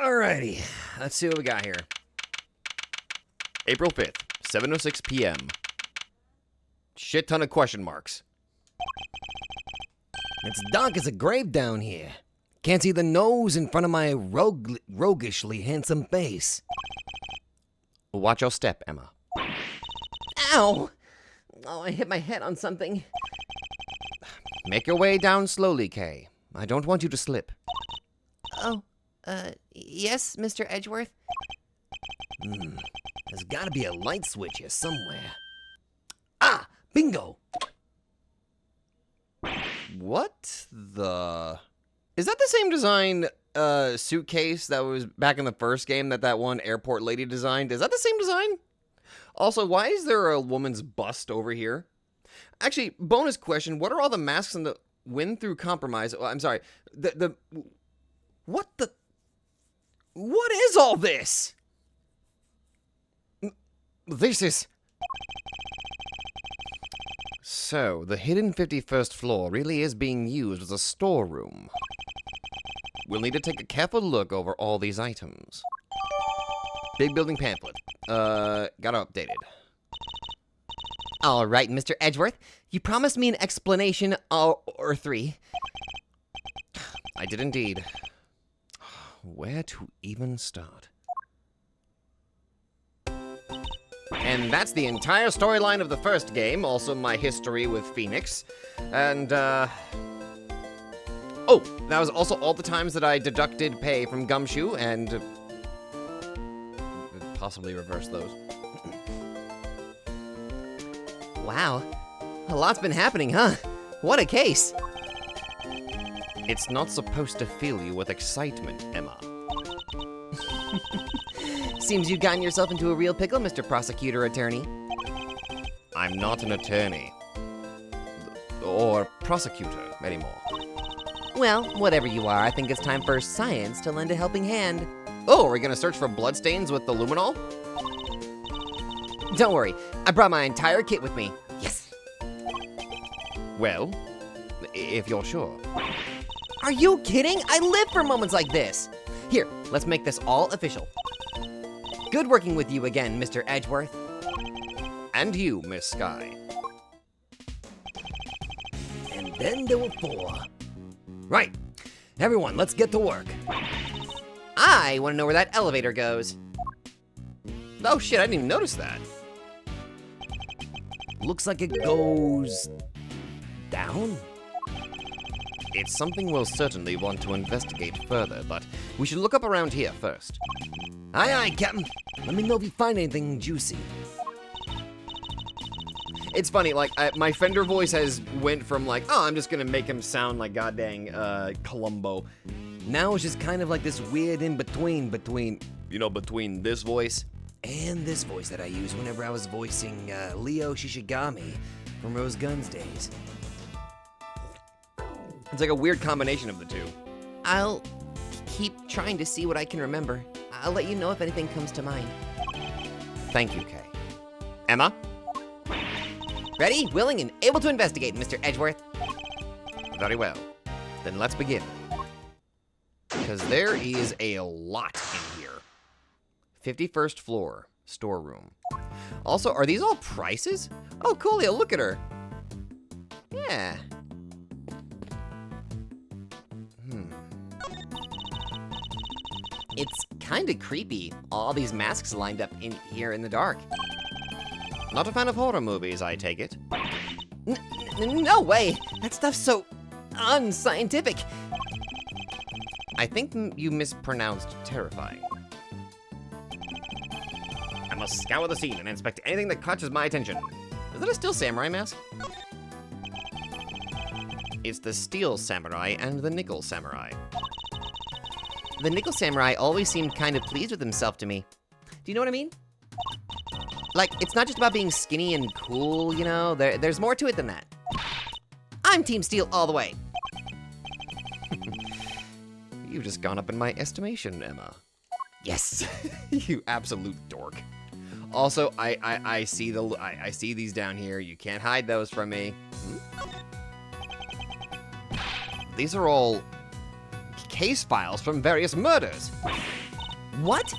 Alrighty, let's see what we got here. April 5th, 7:06 p.m. Shit ton of question marks. It's dark as a grave down here. Can't see the nose in front of my roguishly handsome face. Watch your step, Emma. Ow! Oh, I hit my head on something. Make your way down slowly, Kay. I don't want you to slip. Oh, yes, Mr. Edgeworth? There's gotta be a light switch here somewhere. Ah! Bingo! What the... Is that the same design suitcase that was back in the first game that one airport lady designed? Is that the same design? Also, why is there a woman's bust over here? Actually, bonus question, what are all the masks in the win through compromise? Oh, I'm sorry. What is all this? This is... So, the hidden 51st floor really is being used as a storeroom. We'll need to take a careful look over all these items. Big building pamphlet. Got updated. All right, Mr. Edgeworth. You promised me an explanation or three. I did indeed. Where to even start? And that's the entire storyline of the first game, also my history with Phoenix. And, oh, that was also all the times that I deducted pay from Gumshoe, and possibly reverse those. Wow. A lot's been happening, huh? What a case. It's not supposed to fill you with excitement, Emma. Seems you've gotten yourself into a real pickle, Mr. Prosecutor Attorney. I'm not an attorney. Or prosecutor anymore. Well, whatever you are, I think it's time for science to lend a helping hand. Oh, are we gonna search for bloodstains with the luminol? Don't worry, I brought my entire kit with me. Yes! Well, if you're sure. Are you kidding? I live for moments like this. Here, let's make this all official. Good working with you again, Mr. Edgeworth. And you, Miss Sek-ai. And then there were 4. Right. Everyone, let's get to work. I want to know where that elevator goes. Oh shit, I didn't even notice that. Looks like it goes... down? It's something we'll certainly want to investigate further, but we should look up around here first. Aye, aye, Captain. Let me know if you find anything juicy. It's funny, like, my Fender voice has went from like, oh, I'm just gonna make him sound like goddamn Columbo. Now it's just kind of like this weird in-between between this voice and this voice that I used whenever I was voicing Leo Shishigami from Rose Guns days. It's like a weird combination of the two. I'll keep trying to see what I can remember. I'll let you know if anything comes to mind. Thank you, Kay. Emma? Ready, willing, and able to investigate, Mr. Edgeworth. Very well. Then let's begin. Because there is a lot in here. 51st floor, storeroom. Also, are these all prices? Oh, coolio, look at her. Yeah. It's kinda creepy, all these masks lined up in here in the dark. Not a fan of horror movies, I take it. No way! That stuff's so unscientific. I think you mispronounced terrifying. I must scour the scene and inspect anything that catches my attention. Is that a steel samurai mask? It's the steel samurai and the nickel samurai. The nickel samurai always seemed kind of pleased with himself to me. Do you know what I mean? Like, it's not just about being skinny and cool, you know? There's more to it than that. I'm Team Steel all the way. You've just gone up in my estimation, Emma. Yes. You absolute dork. Also, I see I see these down here. You can't hide those from me. These are all case files from various murders. What?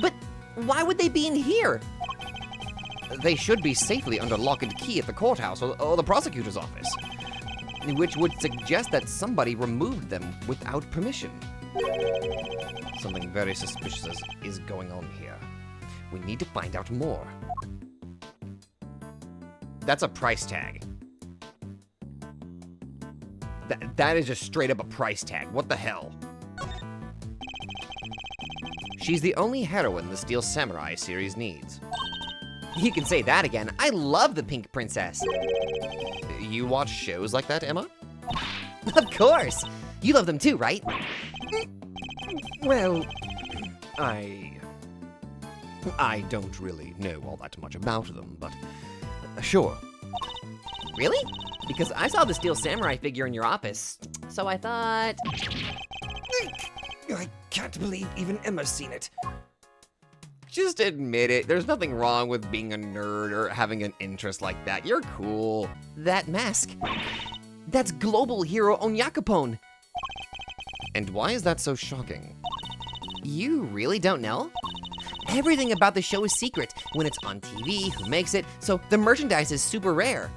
But why would they be in here? They should be safely under lock and key at the courthouse or the prosecutor's office, which would suggest that somebody removed them without permission. Something very suspicious is going on here. We need to find out more. That's a price tag. That is just straight up a price tag. What the hell? She's the only heroine the Steel Samurai series needs. You can say that again. I love the Pink Princess. You watch shows like that, Emma? Of course. You love them too, right? Well, I don't really know all that much about them, but sure. Really? Because I saw the Steel Samurai figure in your office, so I thought... I can't believe even Emma's seen it. Just admit it. There's nothing wrong with being a nerd or having an interest like that. You're cool. That mask. That's global hero Onyakapone. And why is that so shocking? You really don't know? Everything about the show is secret. When it's on TV, who makes it, so the merchandise is super rare.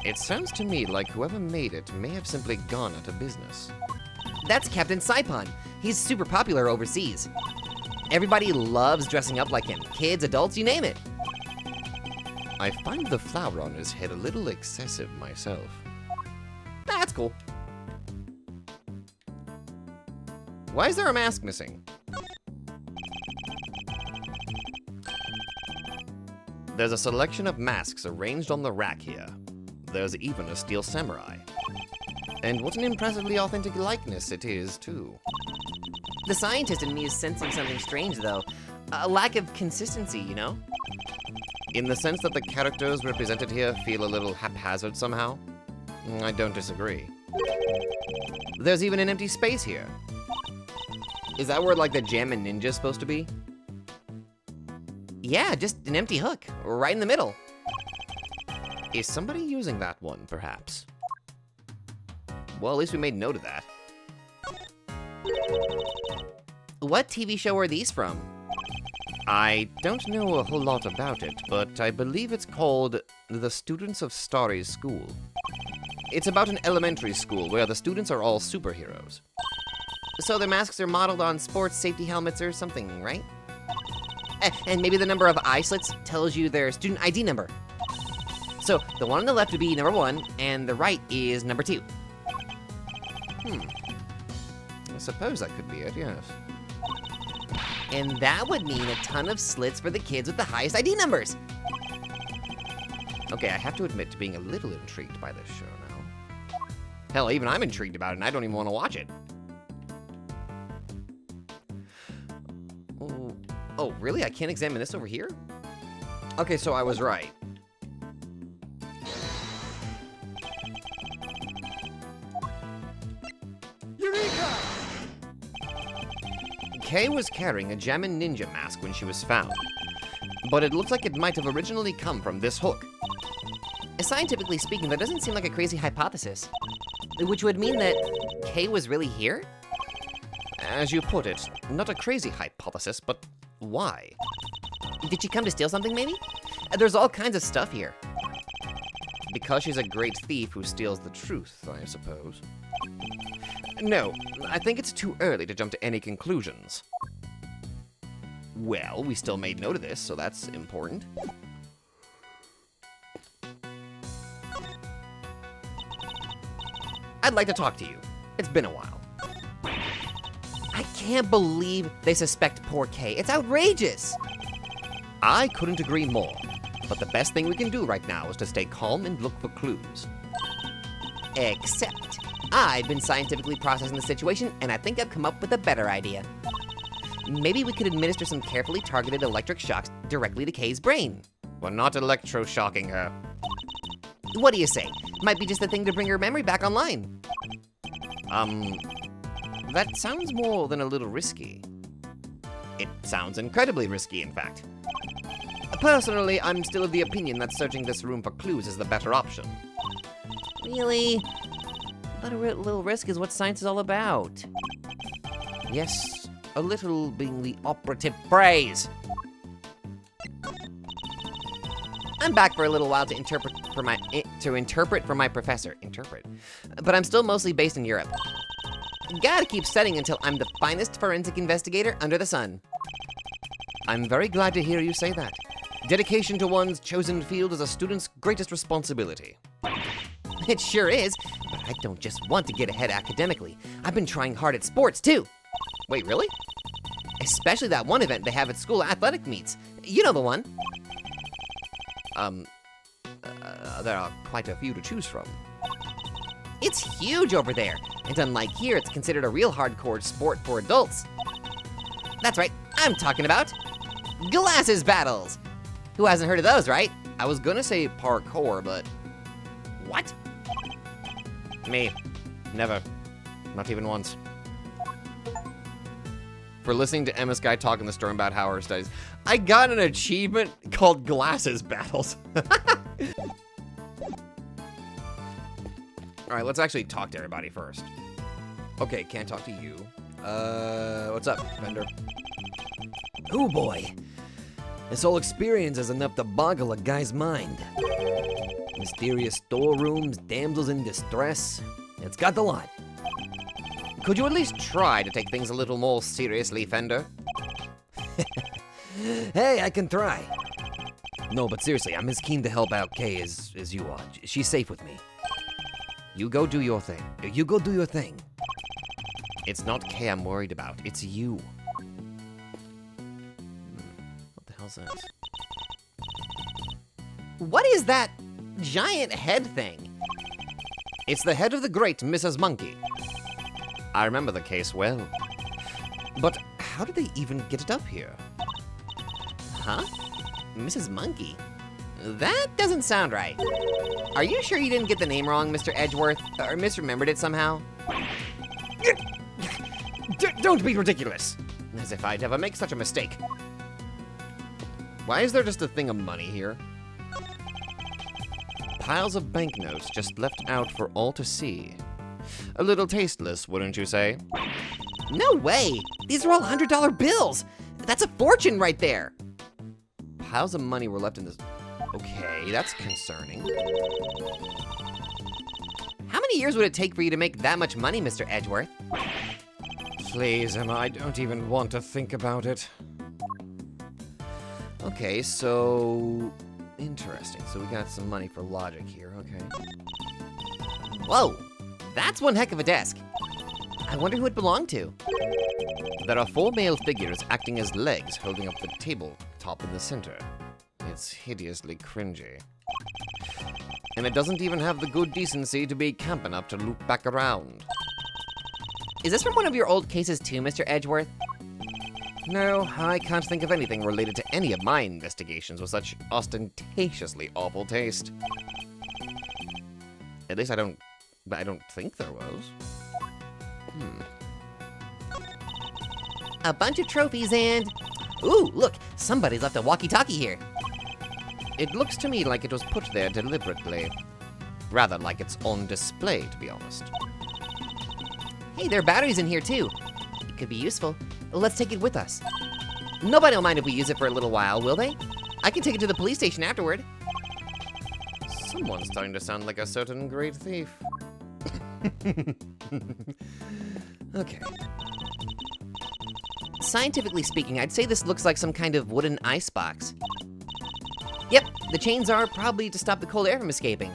It sounds to me like whoever made it may have simply gone out of business. That's Captain Saipon. He's super popular overseas. Everybody loves dressing up like him. Kids, adults, you name it. I find the flower on his head a little excessive myself. That's cool. Why is there a mask missing? There's a selection of masks arranged on the rack here. There's even a Steel Samurai. And what an impressively authentic likeness it is, too. The scientist in me is sensing something strange, though. A lack of consistency, you know? In the sense that the characters represented here feel a little haphazard somehow? I don't disagree. There's even an empty space here. Is that where, like, the Jammin' Ninja's supposed to be? Yeah, just an empty hook, right in the middle. Is somebody using that one, perhaps? Well, at least we made note of that. What TV show are these from? I don't know a whole lot about it, but I believe it's called The Students of Starry's School. It's about an elementary school where the students are all superheroes. So their masks are modeled on sports safety helmets or something, right? And maybe the number of eye slits tells you their student ID number. So the one on the left would be number 1, and the right is number 2. I suppose that could be it, yes. And that would mean a ton of slits for the kids with the highest ID numbers. Okay, I have to admit to being a little intrigued by this show now. Hell, even I'm intrigued about it, and I don't even want to watch it. Oh, really? I can't examine this over here? Okay, so I was right. Eureka! Kay was carrying a Jammin' Ninja mask when she was found, but it looks like it might have originally come from this hook. Scientifically speaking, that doesn't seem like a crazy hypothesis. Which would mean that Kay was really here? As you put it, not a crazy hypothesis, but why? Did she come to steal something, maybe? There's all kinds of stuff here. Because she's a great thief who steals the truth, I suppose. No, I think it's too early to jump to any conclusions. Well, we still made note of this, so that's important. I'd like to talk to you. It's been a while. I can't believe they suspect poor Kay. It's outrageous. I couldn't agree more. But the best thing we can do right now is to stay calm and look for clues. Except, I've been scientifically processing the situation, and I think I've come up with a better idea. Maybe we could administer some carefully targeted electric shocks directly to Kay's brain. We're not electroshocking her. What do you say? Might be just the thing to bring her memory back online. That sounds more than a little risky. It sounds incredibly risky, in fact. Personally, I'm still of the opinion that searching this room for clues is the better option. Really? But a little risk is what science is all about. Yes, A little being the operative phrase. I'm back for a little while to interpret for my professor. But I'm still mostly based in Europe. Gotta keep studying until I'm the finest forensic investigator under the sun. I'm very glad to hear you say that. Dedication to one's chosen field is a student's greatest responsibility. It sure is, but I don't just want to get ahead academically. I've been trying hard at sports, too. Wait, really? Especially that one event they have at school athletic meets. You know the one. There are quite a few to choose from. It's huge over there, and unlike here, it's considered a real hardcore sport for adults. That's right, I'm talking about glasses battles. Who hasn't heard of those, right? I was gonna say parkour, but... What? Me. Never. Not even once. For listening to Emma Sky talk in the storm about how her studies. I got an achievement called Glasses Battles. Alright, let's actually talk to everybody first. Okay, can't talk to you. What's up, Fender? Oh boy. This whole experience is enough to boggle a guy's mind. Mysterious storerooms, damsels in distress. It's got the lot. Could you at least try to take things a little more seriously, Fender? Hey, I can try. No, but seriously, I'm as keen to help out Kay as you are. She's safe with me. You go do your thing. You go do your thing. It's not Kay I'm worried about, it's you. What the hell's this? What is that giant head thing? It's the head of the great Mrs. Monkey. I remember the case well. But how did they even get it up here? Huh? Mrs. Monkey? That doesn't sound right. Are you sure you didn't get the name wrong, Mr. Edgeworth? Or misremembered it somehow? Don't be ridiculous! As if I'd ever make such a mistake. Why is there just a thing of money here? Piles of banknotes just left out for all to see. A little tasteless, wouldn't you say? No way! These are all $100 bills! That's a fortune right there! Piles of money were left in this... Okay, that's concerning. How many years would it take for you to make that much money, Mr. Edgeworth? Please, Emma, I don't even want to think about it. Okay, so... Interesting. So we got some money for logic here, okay. Whoa! That's one heck of a desk. I wonder who it belonged to. There are 4 male figures acting as legs holding up the tabletop in the center. It's hideously cringy. And it doesn't even have the good decency to be camp enough to loop back around. Is this from one of your old cases too, Mr. Edgeworth? No, I can't think of anything related to any of my investigations with such ostentatiously awful taste. At least I don't think there was. A bunch of trophies and... Ooh, look, somebody's left a walkie-talkie here. It looks to me like it was put there deliberately. Rather like it's on display, to be honest. Hey, there are batteries in here too. It could be useful. Let's take it with us. Nobody will mind if we use it for a little while, will they? I can take it to the police station afterward. Someone's starting to sound like a certain great thief. Okay. Scientifically speaking, I'd say this looks like some kind of wooden icebox. Yep, the chains are probably to stop the cold air from escaping.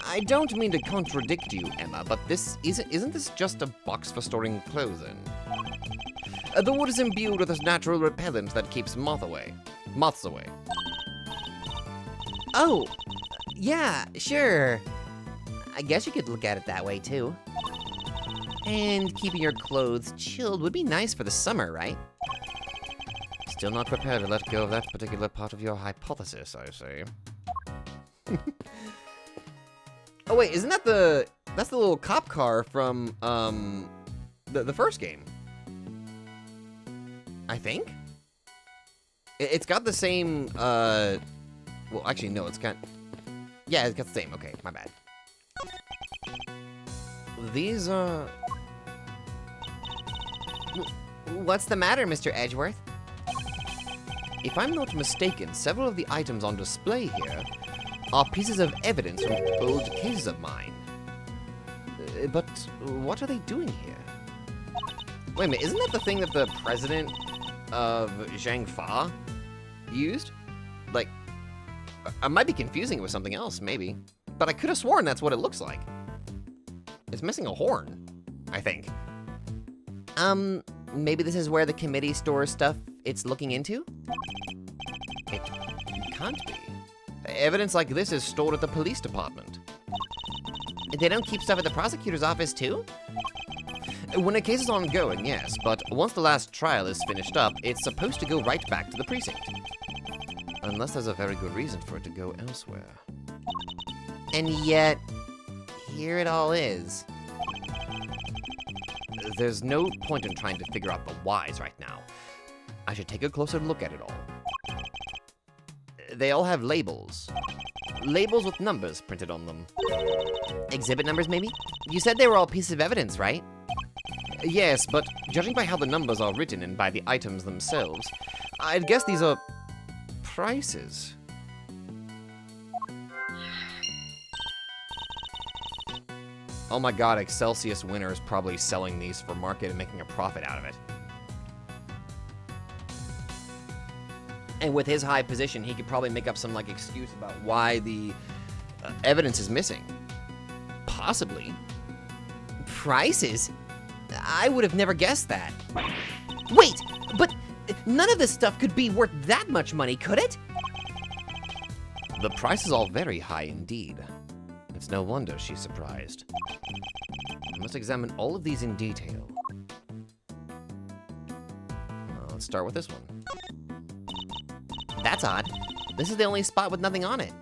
I don't mean to contradict you, Emma, but isn't this just a box for storing clothes in? The wood is imbued with a natural repellent that keeps moths away. Oh, yeah, sure. I guess you could look at it that way too. And keeping your clothes chilled would be nice for the summer, right? Still not prepared to let go of that particular part of your hypothesis, I say. Oh wait, isn't that that's the little cop car from the first game? I think. It's got the same well, actually no, it's got the same. Okay, my bad. These are What's the matter, Mr. Edgeworth? If I'm not mistaken, several of the items on display here are pieces of evidence from old cases of mine. But what are they doing here? Wait a minute, isn't that the thing that the president of Zhang Fa used? Like, I might be confusing it with something else, maybe. But I could have sworn that's what it looks like. It's missing a horn, I think. Maybe this is where the committee stores stuff it's looking into? It can't be. Evidence like this is stored at the police department. They don't keep stuff at the prosecutor's office, too? When a case is ongoing, yes, but once the last trial is finished up, it's supposed to go right back to the precinct. Unless there's a very good reason for it to go elsewhere. And yet, here it all is. There's no point in trying to figure out the whys right now. I should take a closer look at it all. They all have labels. Labels with numbers printed on them. Exhibit numbers, maybe? You said they were all pieces of evidence, right? Yes, but judging by how the numbers are written and by the items themselves, I'd guess these are prices. Oh my god, Excelsius Winner is probably selling these for market and making a profit out of it. And with his high position, he could probably make up some, like, excuse about Why the evidence is missing. Possibly. prices. I would have never guessed that. Wait, but none of this stuff could be worth that much money, could it? The prices are very high indeed. It's no wonder she's surprised. I must examine all of these in detail. Let's start with this one. That's odd. This is the only spot with nothing on it.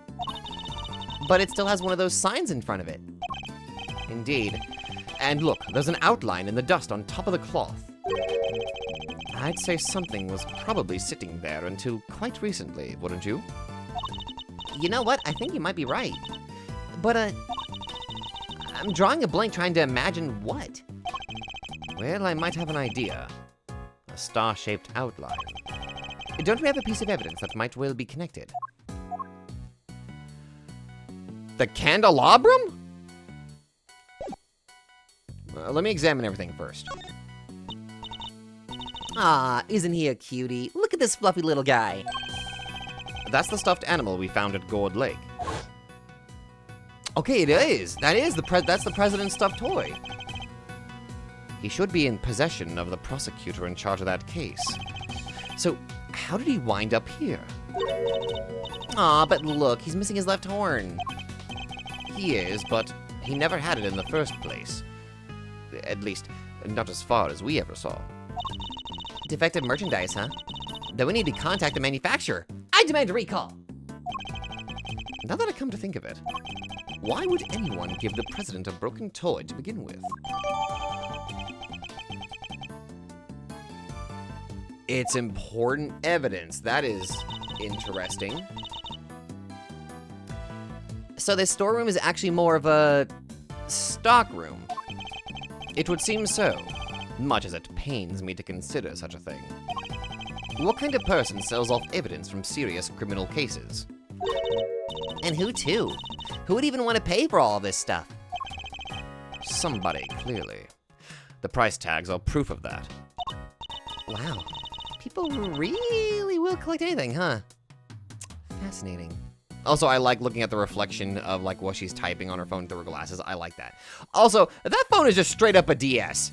But it still has one of those signs in front of it. Indeed. And look, there's an outline in the dust on top of the cloth. I'd say something was probably sitting there until quite recently, wouldn't you? You know what? I think you might be right. But, I'm drawing a blank trying to imagine what. Well, I might have an idea. A star-shaped outline. Don't we have a piece of evidence that might well be connected? The candelabrum? Let me examine everything first. Ah, isn't he a cutie? Look at this fluffy little guy. That's the stuffed animal we found at Gourd Lake. Okay, it is. That's the president's stuffed toy. He should be in possession of the prosecutor in charge of that case. So, how did he wind up here? Aw, but look, he's missing his left horn. He is, but he never had it in the first place. At least, not as far as we ever saw. Defective merchandise, huh? Then we need to contact the manufacturer. I demand a recall. Now that I come to think of it, why would anyone give the president a broken toy to begin with? It's important evidence. That is interesting. So this storeroom is actually more of a Stock room. It would seem so, much as it pains me to consider such a thing. What kind of person sells off evidence from serious criminal cases? And who to? Who would even want to pay for all this stuff? Somebody, clearly. The price tags are proof of that. Wow. People really will collect anything, huh? Fascinating. Also, I like looking at the reflection of like what she's typing on her phone through her glasses. I like that. Also, that phone is just straight up a DS.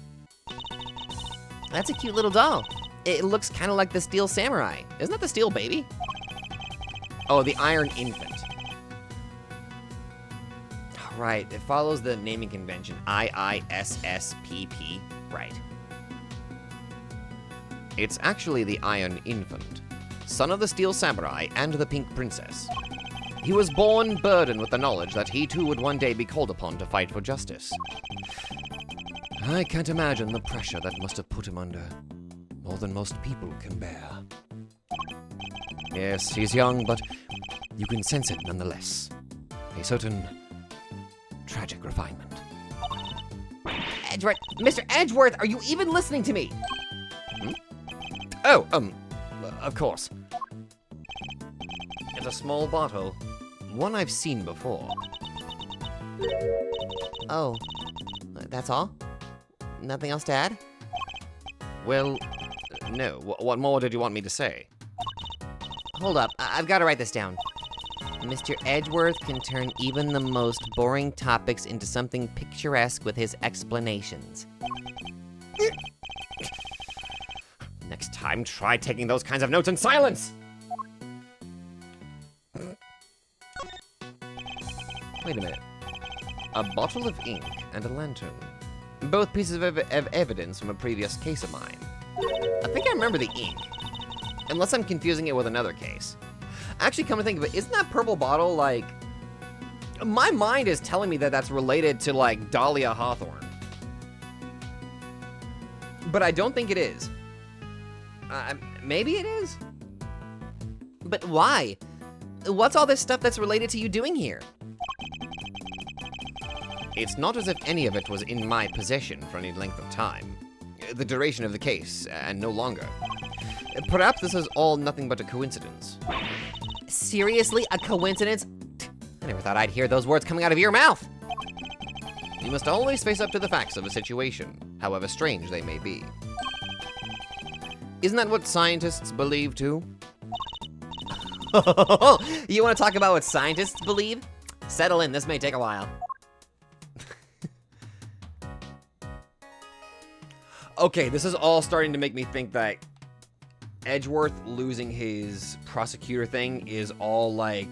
That's a cute little doll. It looks kind of like the Steel Samurai. Isn't that the Steel Baby? Oh, the Iron Infant. Right, it follows the naming convention. IISSPP. Right. It's actually the Iron Infant, son of the Steel Samurai and the Pink Princess. He was born burdened with the knowledge that he too would one day be called upon to fight for justice. I can't imagine the pressure that must have put him under. More than most people can bear. Yes, he's young, but you can sense it nonetheless. A certain tragic refinement. Edgeworth, Mr. Edgeworth, are you even listening to me? Hmm? Oh, of course. It's a small bottle. One I've seen before. Oh, that's all? Nothing else to add? Well, no. What more did you want me to say? Hold up, I've got to write this down. Mr. Edgeworth can turn even the most boring topics into something picturesque with his explanations. Next time, try taking those kinds of notes in silence! Wait a minute. A bottle of ink and a lantern. Both pieces of evidence from a previous case of mine. I think I remember the ink. Unless I'm confusing it with another case. Actually, come to think of it, isn't that purple bottle, like... My mind is telling me that that's related to, like, Dahlia Hawthorne. But I don't think it is. Maybe it is? But why? What's all this stuff that's related to you doing here? It's not as if any of it was in my possession for any length of time. The duration of the case, and no longer. Perhaps this is all nothing but a coincidence. Seriously, a coincidence? I never thought I'd hear those words coming out of your mouth. You must always face up to the facts of a situation, however strange they may be. Isn't that what scientists believe too? You want to talk about what scientists believe? Settle in, this may take a while. Okay, this is all starting to make me think that Edgeworth losing his prosecutor thing is all like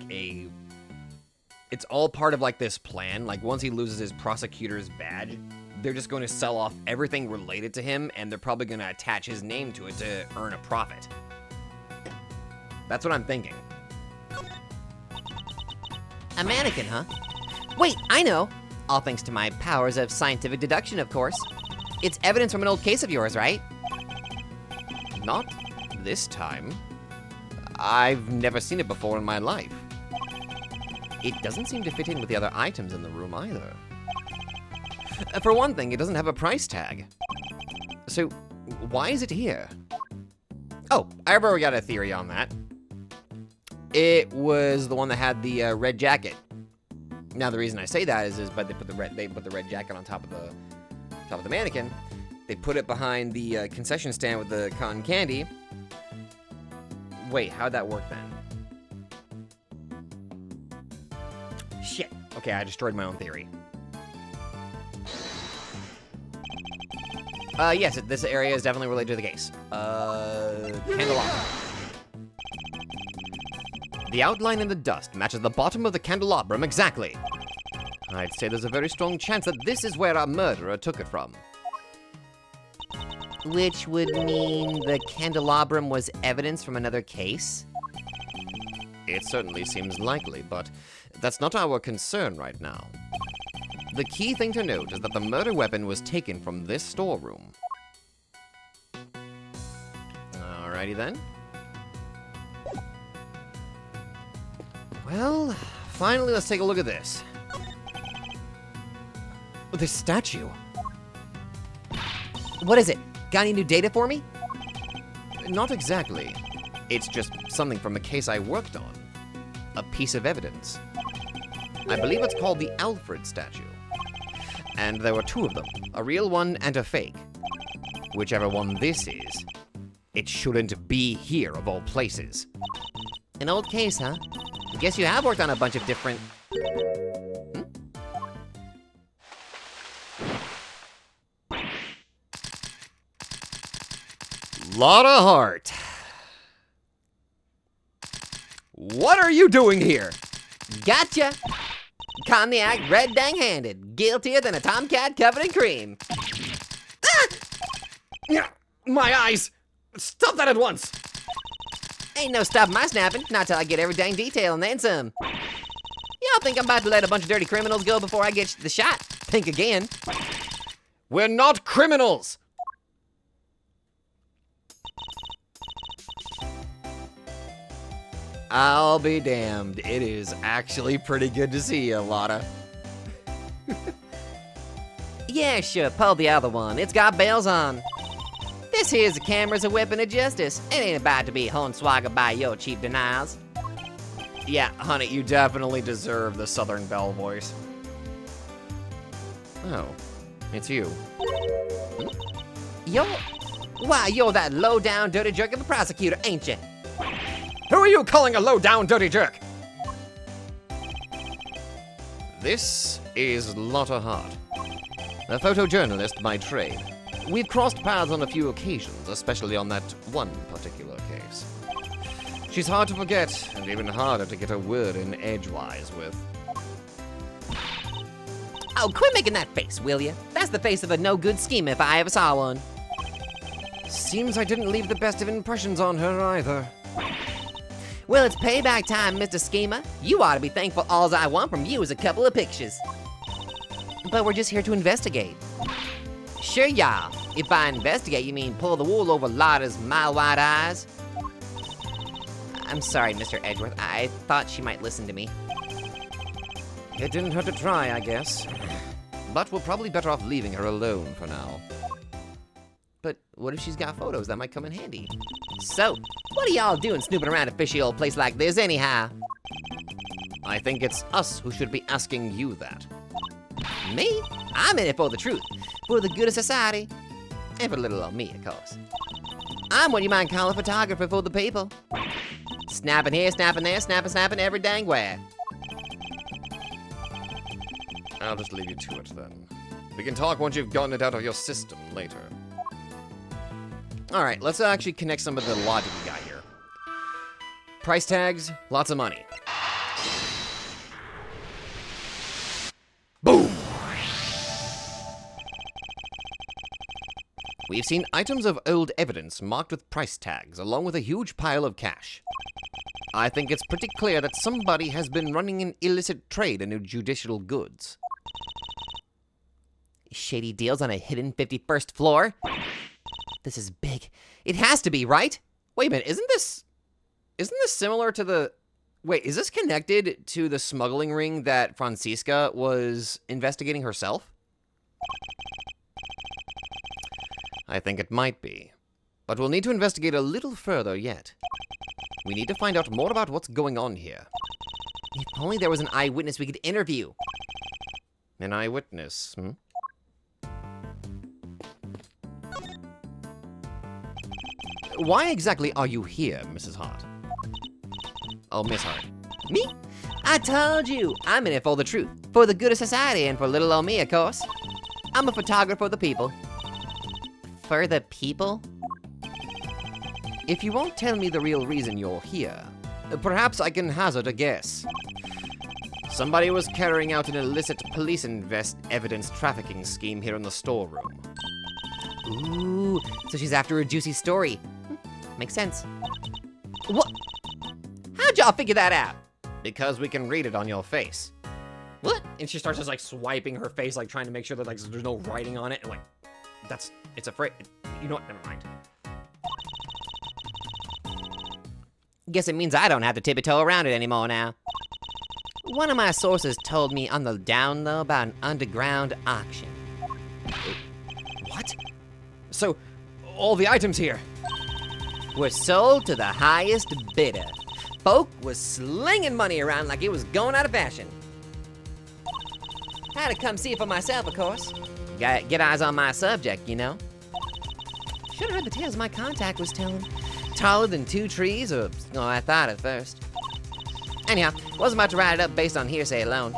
it's all part of like this plan. Like once he loses his prosecutor's badge, they're just going to sell off everything related to him and they're probably going to attach his name to it to earn a profit. That's what I'm thinking. A mannequin, huh? Wait, I know. All thanks to my powers of scientific deduction, of course. It's evidence from an old case of yours, right? Not this time. I've never seen it before in my life. It doesn't seem to fit in with the other items in the room either. For one thing, it doesn't have a price tag. So, why is it here? Oh, I've already got a theory on that. It was the one that had the red jacket. Now the reason I say that is but they put the red jacket on top of the mannequin. They put it behind the concession stand with the cotton candy. Wait, how'd that work then? Shit. Okay, I destroyed my own theory. Yes, this area is definitely related to the case. Candelabra. The outline in the dust matches the bottom of the candelabrum exactly. I'd say there's a very strong chance that this is where our murderer took it from. Which would mean the candelabrum was evidence from another case? It certainly seems likely, but that's not our concern right now. The key thing to note is that the murder weapon was taken from this storeroom. Alrighty then. Well, finally let's take a look at this. This statue. What is it? Got any new data for me? Not exactly. It's just something from a case I worked on. A piece of evidence. I believe it's called the Alfred statue. And there were two of them, a real one and a fake. Whichever one this is, it shouldn't be here of all places. An old case, huh? I guess you have worked on a bunch of different... Lot of heart. What are you doing here? Gotcha! Caught in the act, red dang-handed. Guiltier than a tomcat covered in cream. Ah! My eyes! Stop that at once! Ain't no stopping my snapping, not till I get every dang detail and then some. Y'all think I'm about to let a bunch of dirty criminals go before I get the shot? Think again. We're not criminals! I'll be damned. It is actually pretty good to see you, Lotta. Yeah, sure, pull the other one. It's got bells on. This here's a camera's a weapon of justice. It ain't about to be hornswoggled by your cheap denials. Yeah, honey, you definitely deserve the Southern Belle voice. Oh, it's you. You're that low-down dirty jerk of a prosecutor, ain't you? Who are you calling a low-down dirty jerk? This is No-Hart, a photojournalist by trade. We've crossed paths on a few occasions, especially on that one particular case. She's hard to forget, and even harder to get a word in edgewise with. Oh, quit making that face, will you? That's the face of a no-good schemer if I ever saw one. Seems I didn't leave the best of impressions on her either. Well, it's payback time, Mr. Schemer. You ought to be thankful all I want from you is a couple of pictures. But we're just here to investigate. Sure, y'all. If by investigate, you mean pull the wool over Lotta's mile-wide eyes. I'm sorry, Mr. Edgeworth. I thought she might listen to me. It didn't hurt to try, I guess. But we're probably better off leaving her alone for now. But what if she's got photos that might come in handy? So, what are y'all doing snooping around a fishy old place like this anyhow? I think it's us who should be asking you that. Me? I'm in it for the truth, for the good of society, and for little old me, of course. I'm what you might call a photographer for the people. Snapping here, snapping there, snapping every dang where. I'll just leave you to it then. We can talk once you've gotten it out of your system later. Alright, let's actually connect some of the logic we got here. Price tags, lots of money. Boom! We've seen items of old evidence marked with price tags, along with a huge pile of cash. I think it's pretty clear that somebody has been running an illicit trade in judicial goods. Shady deals on a hidden 51st floor? This is big. It has to be, right? Wait a minute, isn't this similar to the... Wait, is this connected to the smuggling ring that Francisca was investigating herself? I think it might be. But we'll need to investigate a little further yet. We need to find out more about what's going on here. If only there was an eyewitness we could interview. An eyewitness, hmm? Why exactly are you here, Mrs. Hart? Oh, Miss Hart. Me? I told you, I'm in it for the truth, for the good of society, and for little old me, of course. I'm a photographer for the people. For the people? If you won't tell me the real reason you're here, perhaps I can hazard a guess. Somebody was carrying out an illicit police evidence trafficking scheme here in the storeroom. Ooh, so she's after a juicy story. Makes sense. What? How'd y'all figure that out? Because we can read it on your face. What? And she starts just like swiping her face, like trying to make sure that like there's no writing on it, and like, it's afraid. You know what? Never mind. Guess it means I don't have to tiptoe around it anymore now. One of my sources told me on the down low about an underground auction. What? So, all the items here were sold to the highest bidder. Folk was slinging money around like it was going out of fashion. Had to come see it for myself, of course. Get eyes on my subject, you know. Should've heard the tales my contact was telling. Taller than 2 trees, or so I thought at first. Anyhow, wasn't about to write it up based on hearsay alone.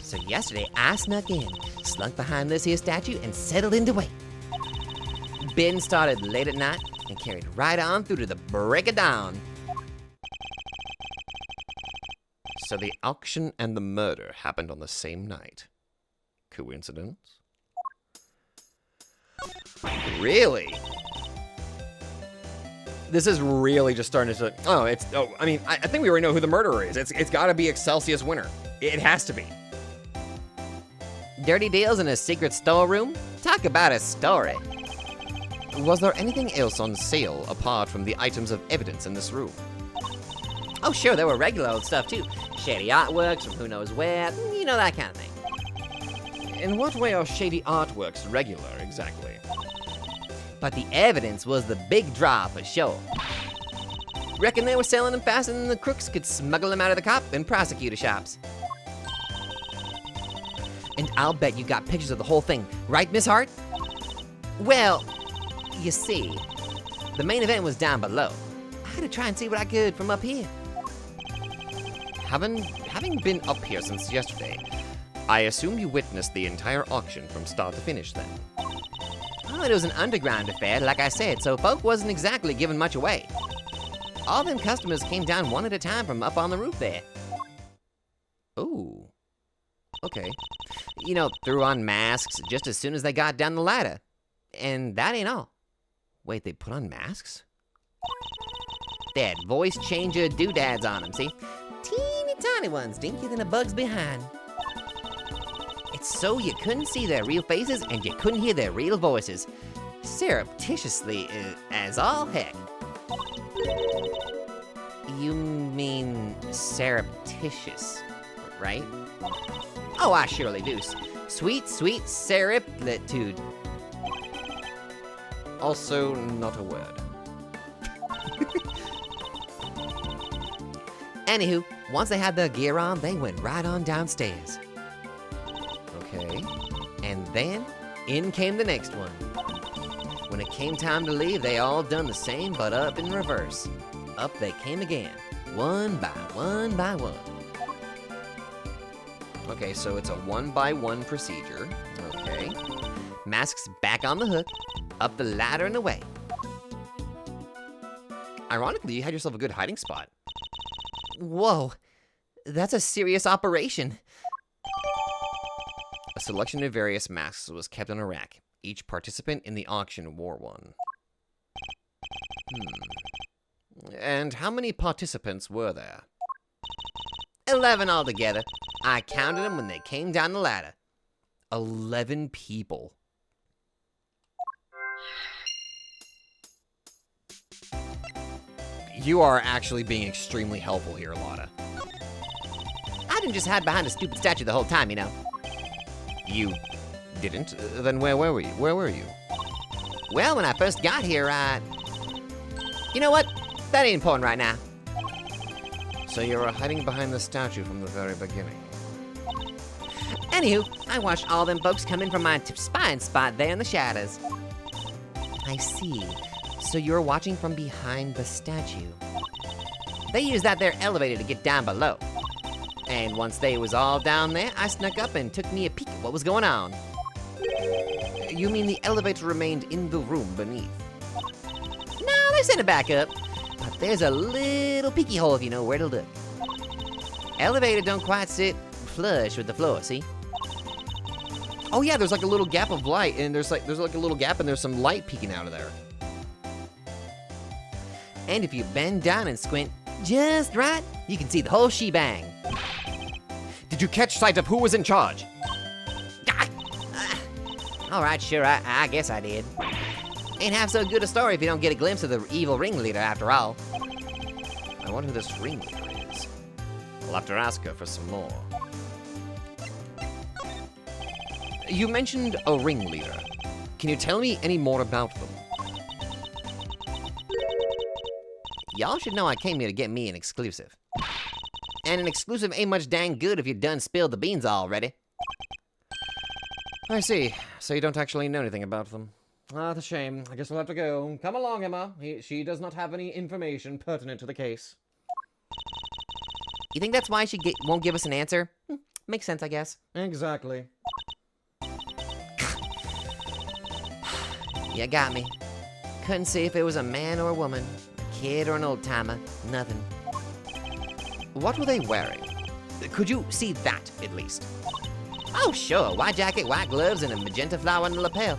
So yesterday, I snuck in, slunk behind this here statue, and settled in to wait. Bidding started late at night, and carried right on through to the break of dawn. So the auction and the murder happened on the same night. Coincidence? Really? This is really just starting to... I think we already know who the murderer is. It's gotta be Excelsius Winter. It has to be. Dirty deals in a secret storeroom? Talk about a story. Was there anything else on sale apart from the items of evidence in this room? Oh sure, there were regular old stuff too. Shady artworks from who knows where, you know, that kind of thing. In what way are shady artworks regular, exactly? But the evidence was the big draw for sure. Reckon they were selling them faster than the crooks could smuggle them out of the cop and prosecutor shops. And I'll bet you got pictures of the whole thing, right, Miss Hart? Well, you see, the main event was down below. I had to try and see what I could from up here. Having been up here since yesterday, I assume you witnessed the entire auction from start to finish then. Oh, it was an underground affair, like I said, so folk wasn't exactly giving much away. All them customers came down one at a time from up on the roof there. Ooh. Okay. You know, threw on masks just as soon as they got down the ladder. And that ain't all. Wait, they put on masks? They had voice changer doodads on them, see? Teeny tiny ones, dinkier than a bug's behind. It's so you couldn't see their real faces and you couldn't hear their real voices. Surreptitiously as all heck. You mean surreptitious, right? Oh, I surely do. Sweet, sweet surreptitude. Also, not a word. Anywho, once they had their gear on, they went right on downstairs. Okay. And then, in came the next one. When it came time to leave, they all done the same, but up in reverse. Up they came again, one by one by one. Okay, so it's a one-by-one procedure. Okay. Masks back on the hook, up the ladder and away. Ironically, you had yourself a good hiding spot. Whoa, that's a serious operation. A selection of various masks was kept on a rack. Each participant in the auction wore one. And how many participants were there? 11 altogether. I counted them when they came down the ladder. 11 people. You are actually being extremely helpful here, Lotta. I didn't just hide behind a stupid statue the whole time, you know. You didn't? Then where were you? Where were you? Well, when I first got here, you know what? That ain't important right now. So you were hiding behind the statue from the very beginning. Anywho, I watched all them folks come in from my spying spot there in the shadows. I see. So you were watching from behind the statue. They used that there elevator to get down below. And once they was all down there, I snuck up and took me a peek at what was going on. You mean the elevator remained in the room beneath? No, they sent it back up. But there's a little peeky hole if you know where to look. Elevator don't quite sit flush with the floor, see? Oh yeah, there's like a little gap of light, and there's like a little gap, and there's some light peeking out of there. And if you bend down and squint just right, you can see the whole shebang. Did you catch sight of who was in charge? All right, sure, I guess I did. Ain't half so good a story if you don't get a glimpse of the evil ringleader after all. I wonder who this ringleader is. I'll have to ask her for some more. You mentioned a ringleader. Can you tell me any more about them? Y'all should know I came here to get me an exclusive. And an exclusive ain't much dang good if you done spilled the beans already. I see. So you don't actually know anything about them. Ah, that's a shame. I guess we'll have to go. Come along, Emma. She does not have any information pertinent to the case. You think that's why she won't give us an answer? Makes sense, I guess. Exactly. You got me. Couldn't see if it was a man or a woman, a kid or an old timer, nothing. What were they wearing? Could you see that, at least? Oh, sure. White jacket, white gloves, and a magenta flower on the lapel.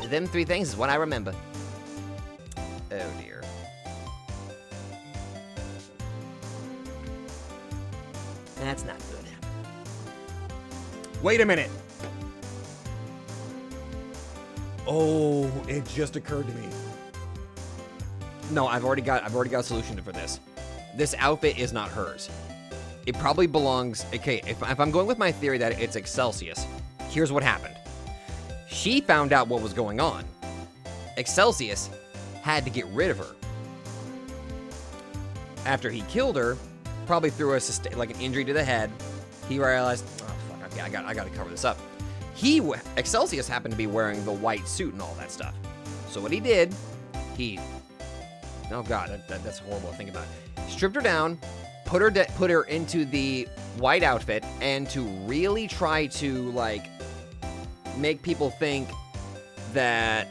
Them three things is what I remember. Oh, dear. That's not good. Wait a minute. Oh, it just occurred to me. No, I've already got a solution for this. This outfit is not hers. It probably belongs. Okay, if I'm going with my theory that it's Excelsius, here's what happened. She found out what was going on. Excelsius had to get rid of her. After he killed her, probably through like an injury to the head, he realized, oh fuck, okay, I got to cover this up. Excelsius happened to be wearing the white suit and all that stuff. So what he did, oh god, that's horrible to think about. Stripped her down, put her into the white outfit, and to really try to like make people think that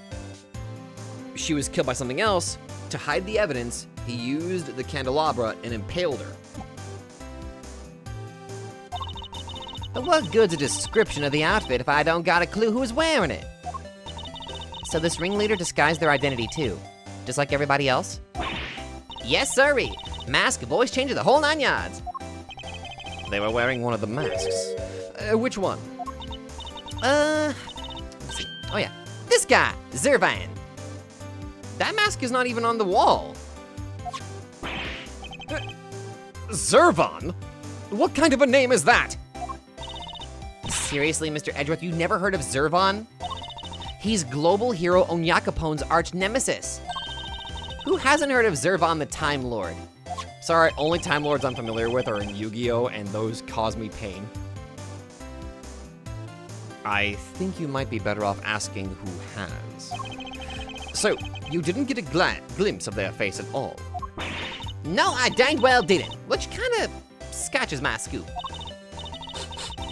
she was killed by something else. To hide the evidence, he used the candelabra and impaled her. But what good's a description of the outfit if I don't got a clue who's wearing it? So this ringleader disguised their identity too, just like everybody else? Yes, sirree. Mask, voice changer, the whole 9 yards. They were wearing one of the masks. Which one? Let's see. Oh yeah, this guy, Zervan. That mask is not even on the wall. Zervan? What kind of a name is that? Seriously, Mr. Edgeworth, you never heard of Zervan? He's global hero Onyakapon's arch nemesis. Who hasn't heard of Zervan the Time Lord? Sorry, only Time Lords I'm familiar with are in Yu-Gi-Oh! And those cause me pain. I think you might be better off asking who has. So, you didn't get a glimpse of their face at all? No, I dang well didn't, which kinda scotches my scoop.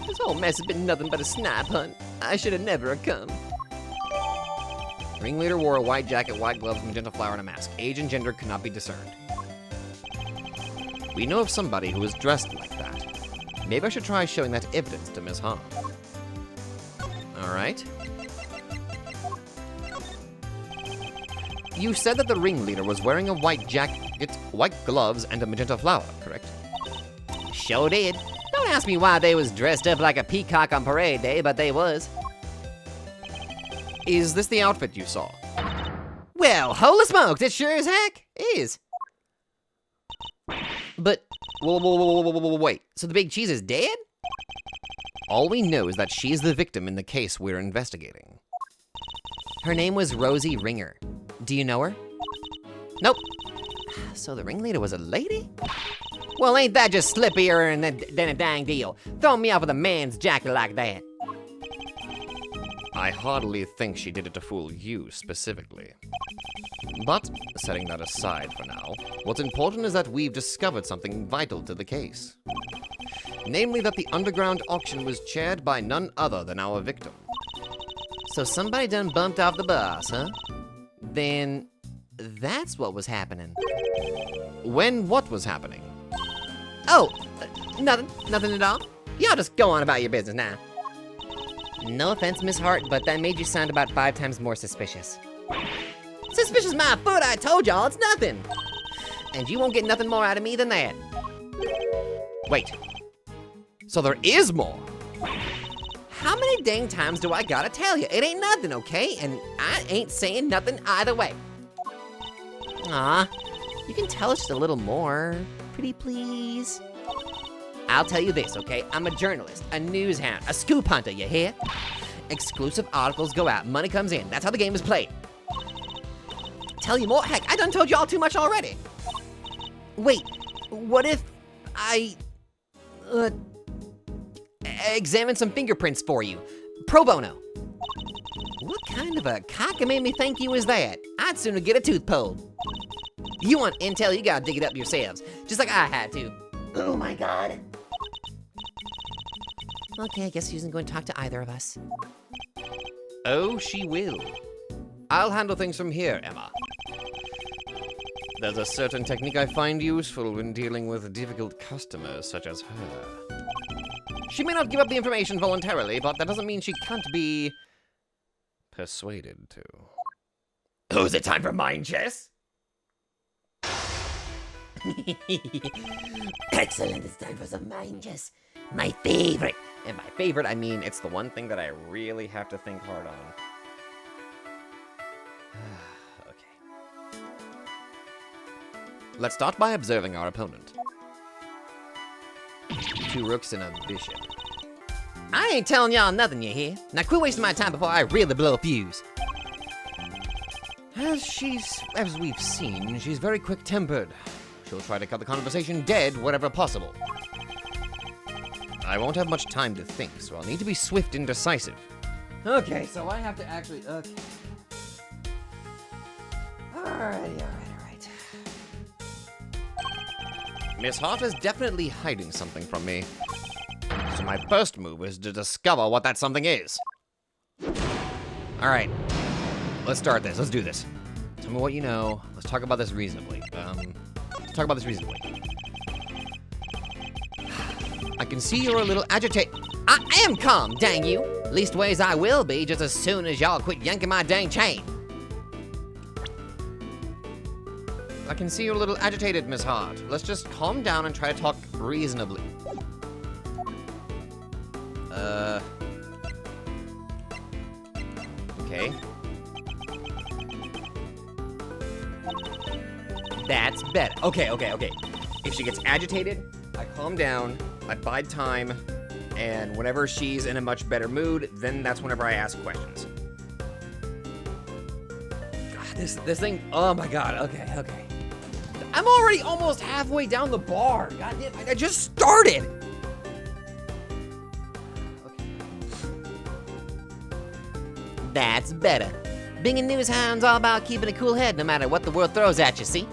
This whole mess has been nothing but a snipe hunt. I should have never have come. Ringleader wore a white jacket, white gloves, magenta flower, and a mask. Age and gender could not be discerned. We know of somebody who is dressed like that. Maybe I should try showing that evidence to Ms. Ha. All right. You said that the ringleader was wearing a white jacket, white gloves, and a magenta flower, correct? Sure did. Don't ask me why they was dressed up like a peacock on parade day, but they was. Is this the outfit you saw? Well, holy smokes, it sure as heck is. But, wait, so the big cheese is dead? All we know is that she's the victim in the case we're investigating. Her name was Rosie Ringer. Do you know her? Nope. So the ringleader was a lady? Well, ain't that just slippier than a dang deal? Throw me off with a man's jacket like that. I hardly think she did it to fool you specifically. But, setting that aside for now, what's important is that we've discovered something vital to the case. Namely that the underground auction was chaired by none other than our victim. So somebody done bumped off the boss, huh? Then that's what was happening. When what was happening? Oh, nothing at all. Y'all just go on about your business now. No offense, Miss Hart, but that made you sound about 5 times more suspicious. Suspicious my foot, I told y'all, it's nothing. And you won't get nothing more out of me than that. Wait, so there is more? How many dang times do I gotta tell you? It ain't nothing, okay? And I ain't saying nothing either way. Aw, you can tell us just a little more, pretty please. I'll tell you this, okay? I'm a journalist, a news hound, a scoop hunter, you hear? Exclusive articles go out, money comes in. That's how the game is played. Tell you more? Heck, I done told y'all too much already. Wait, what if I examine some fingerprints for you? Pro bono. What kind of a cockamamie think you is that? I'd sooner get a tooth pulled. You want intel, you gotta dig it up yourselves, just like I had to. Oh my god. Okay, I guess she isn't going to talk to either of us. Oh, she will. I'll handle things from here, Emma. There's a certain technique I find useful when dealing with difficult customers such as her. She may not give up the information voluntarily, but that doesn't mean she can't be persuaded to. Oh, is it time for mind chess? Excellent, it's time for some mind chess. My favorite. And by favorite, I mean it's the one thing that I really have to think hard on. Okay. Let's start by observing our opponent. 2 rooks and a bishop. I ain't telling y'all nothing, you hear? Now quit wasting my time before I really blow a fuse. As we've seen, she's very quick-tempered. She'll try to cut the conversation dead wherever possible. I won't have much time to think, so I'll need to be swift and decisive. Okay, so I have to actually. Okay. Alright. Miss Hart is definitely hiding something from me. So my first move is to discover what that something is. Alright. Let's start this. Let's do this. Tell me what you know. Let's talk about this reasonably. I can see you're a little agitated. I am calm, dang you. Leastways I will be just as soon as y'all quit yanking my dang chain. I can see you're a little agitated, Miss Hart. Let's just calm down and try to talk reasonably. Okay. That's better. Okay. If she gets agitated, I calm down, I bide time, and whenever she's in a much better mood, then that's whenever I ask questions. God, this thing. Oh my god. Okay. I'm already almost halfway down the bar. God damn, I just started. That's better. Being a news hound's all about keeping a cool head no matter what the world throws at you, see?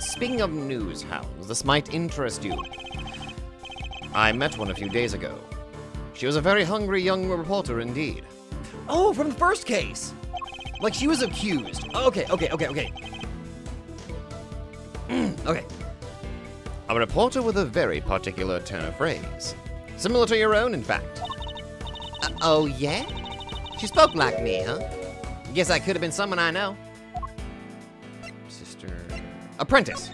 Speaking of news hounds, this might interest you. I met one a few days ago. She was a very hungry young reporter indeed. Oh, from the first case. Like she was accused. Okay. Okay. A reporter with a very particular turn of phrase. Similar to your own, in fact. Oh yeah? She spoke like me, huh? Guess I could have been someone I know. Sister... Apprentice.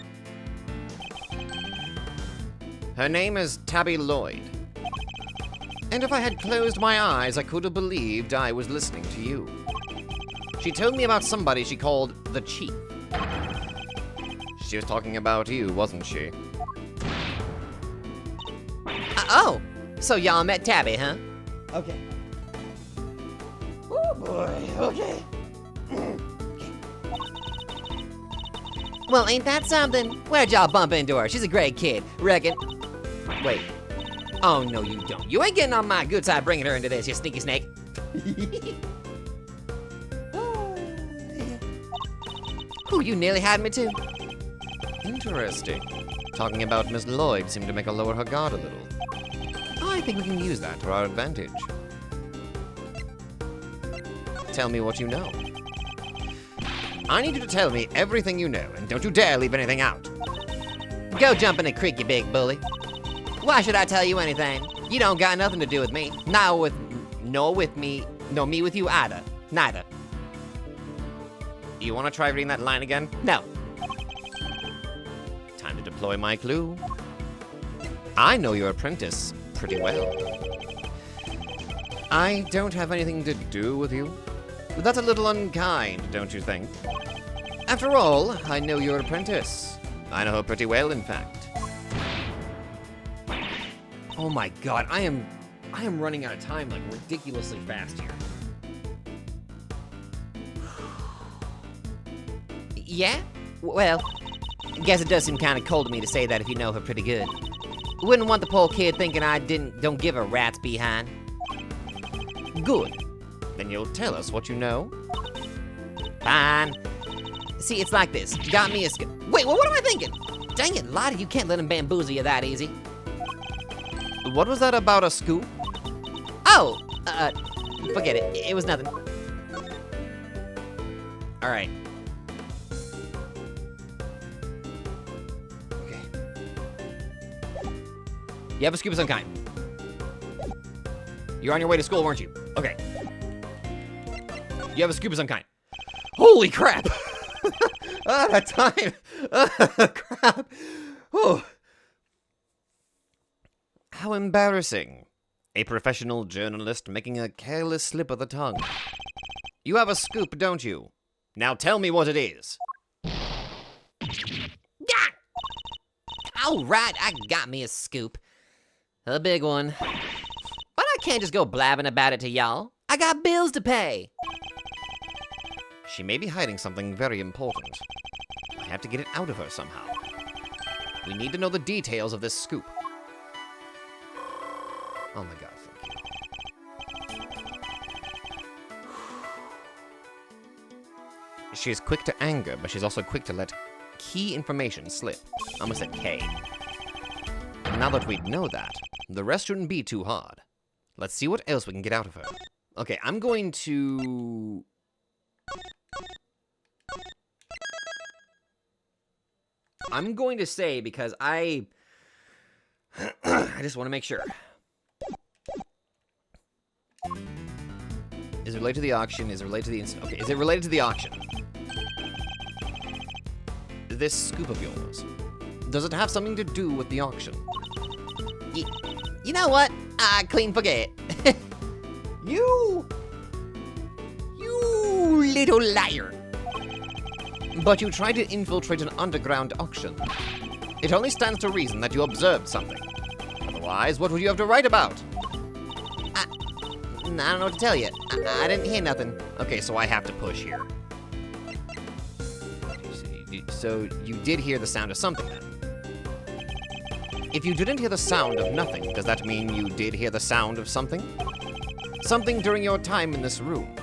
Her name is Tabby Lloyd. And if I had closed my eyes, I could have believed I was listening to you. She told me about somebody she called the Chief. She was talking about you, wasn't she? Oh, so y'all met Tabby, huh? Okay. Oh boy. Okay. Well, ain't that something? Where'd y'all bump into her? She's a great kid, reckon. Wait. Oh, no, you don't. You ain't getting on my good side bringing her into this, you sneaky snake. Ooh, you nearly had me too. Interesting. Talking about Miss Lloyd seemed to make her lower her guard a little. I think we can use that to our advantage. Tell me what you know. I need you to tell me everything you know, and don't you dare leave anything out. Go jump in the creek, you big bully. Why should I tell you anything? You don't got nothing to do with me. Nor me with you either. Neither. You want to try reading that line again? No. Time to deploy my clue. I know your apprentice pretty well. I don't have anything to do with you. That's a little unkind, don't you think? After all, I know your apprentice. I know her pretty well, in fact. Oh my god, I am running out of time like ridiculously fast here. Yeah? Well, guess it does seem kind of cold to me to say that if you know her pretty good. Wouldn't want the poor kid thinking I don't give a rat's behind. Good. Then you'll tell us what you know. Fine. See, it's like this. Got me a Wait, well, what am I thinking? Dang it, Lottie, you can't let him bamboozle you that easy. What was that about a scoop? Oh, forget it. It was nothing. All right. You have a scoop of some kind. You're on your way to school, weren't you? Okay. You have a scoop of some kind. Holy crap! That time! Crap! Oh. How embarrassing. A professional journalist making a careless slip of the tongue. You have a scoop, don't you? Now tell me what it is. Yeah! All right, I got me a scoop. A big one. But I can't just go blabbing about it to y'all. I got bills to pay. She may be hiding something very important. I have to get it out of her somehow. We need to know the details of this scoop. Oh my god, thank you. She is quick to anger, but she's also quick to let key information slip. I almost said K. Now that we know that, the rest shouldn't be too hard. Let's see what else we can get out of her. Okay, I'm going to... say, because I just want to make sure. Is it related to the auction? Is it related to the incident? Okay, is it related to the auction? This scoop of yours, does it have something to do with the auction? You know what? I clean forget. You Little liar. But you tried to infiltrate an underground auction. It only stands to reason that you observed something. Otherwise, what would you have to write about? I don't know what to tell you. I didn't hear nothing. Okay, so I have to push here. So you did hear the sound of something then? If you didn't hear the sound of nothing, does that mean you did hear the sound of something? Something during your time in this room?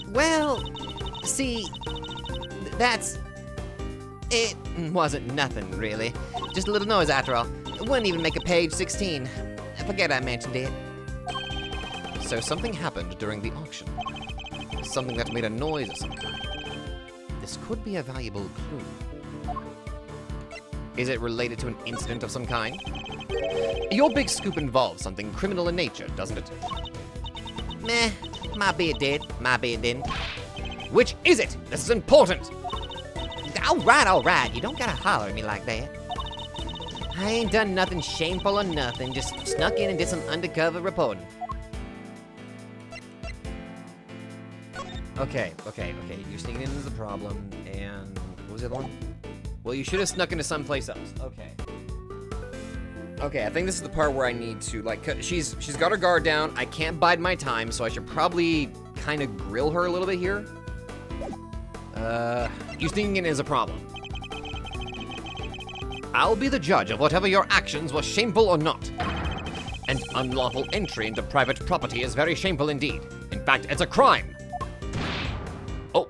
Well, see, that's... It wasn't nothing, really. Just a little noise after all. It wouldn't even make a page 16. I forget I mentioned it. So something happened during the auction. Something that made a noise or something. This could be a valuable clue. Is it related to an incident of some kind? Your big scoop involves something criminal in nature, doesn't it? Meh, might be it did, might be it didn't. Which is it? This is important! All right, you don't gotta holler at me like that. I ain't done nothing shameful or nothing, just snuck in and did some undercover reporting. Okay. You're sneaking in is the problem, and what was the other one? Well, you should have snuck into someplace else. Okay, I think this is the part where I need to, like, she's got her guard down. I can't bide my time, so I should probably kind of grill her a little bit here. You sneaking in is a problem. I'll be the judge of whatever your actions were shameful or not. An unlawful entry into private property is very shameful indeed. In fact, it's a crime. Oh.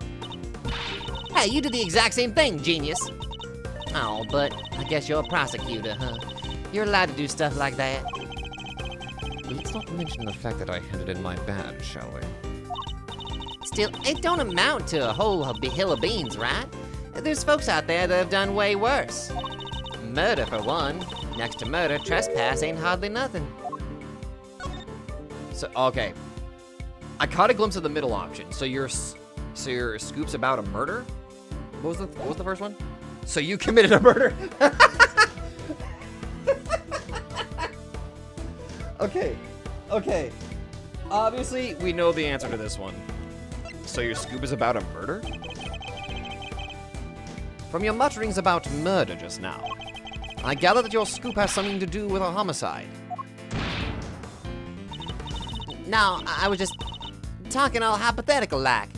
Hey, you did the exact same thing, genius. Oh, but I guess you're a prosecutor, huh? You're allowed to do stuff like that. Let's not mention the fact that I handed in my badge, shall we? Still, it don't amount to a whole hill of beans, right? There's folks out there that have done way worse. Murder, for one. Next to murder, trespass ain't hardly nothing. So, okay. I caught a glimpse of the middle option. So your scoop's about a murder? What was the first one? So you committed a murder? Okay. Obviously, we know the answer to this one. So your scoop is about a murder? From your mutterings about murder just now, I gather that your scoop has something to do with a homicide. No, I was just talking all hypothetical like.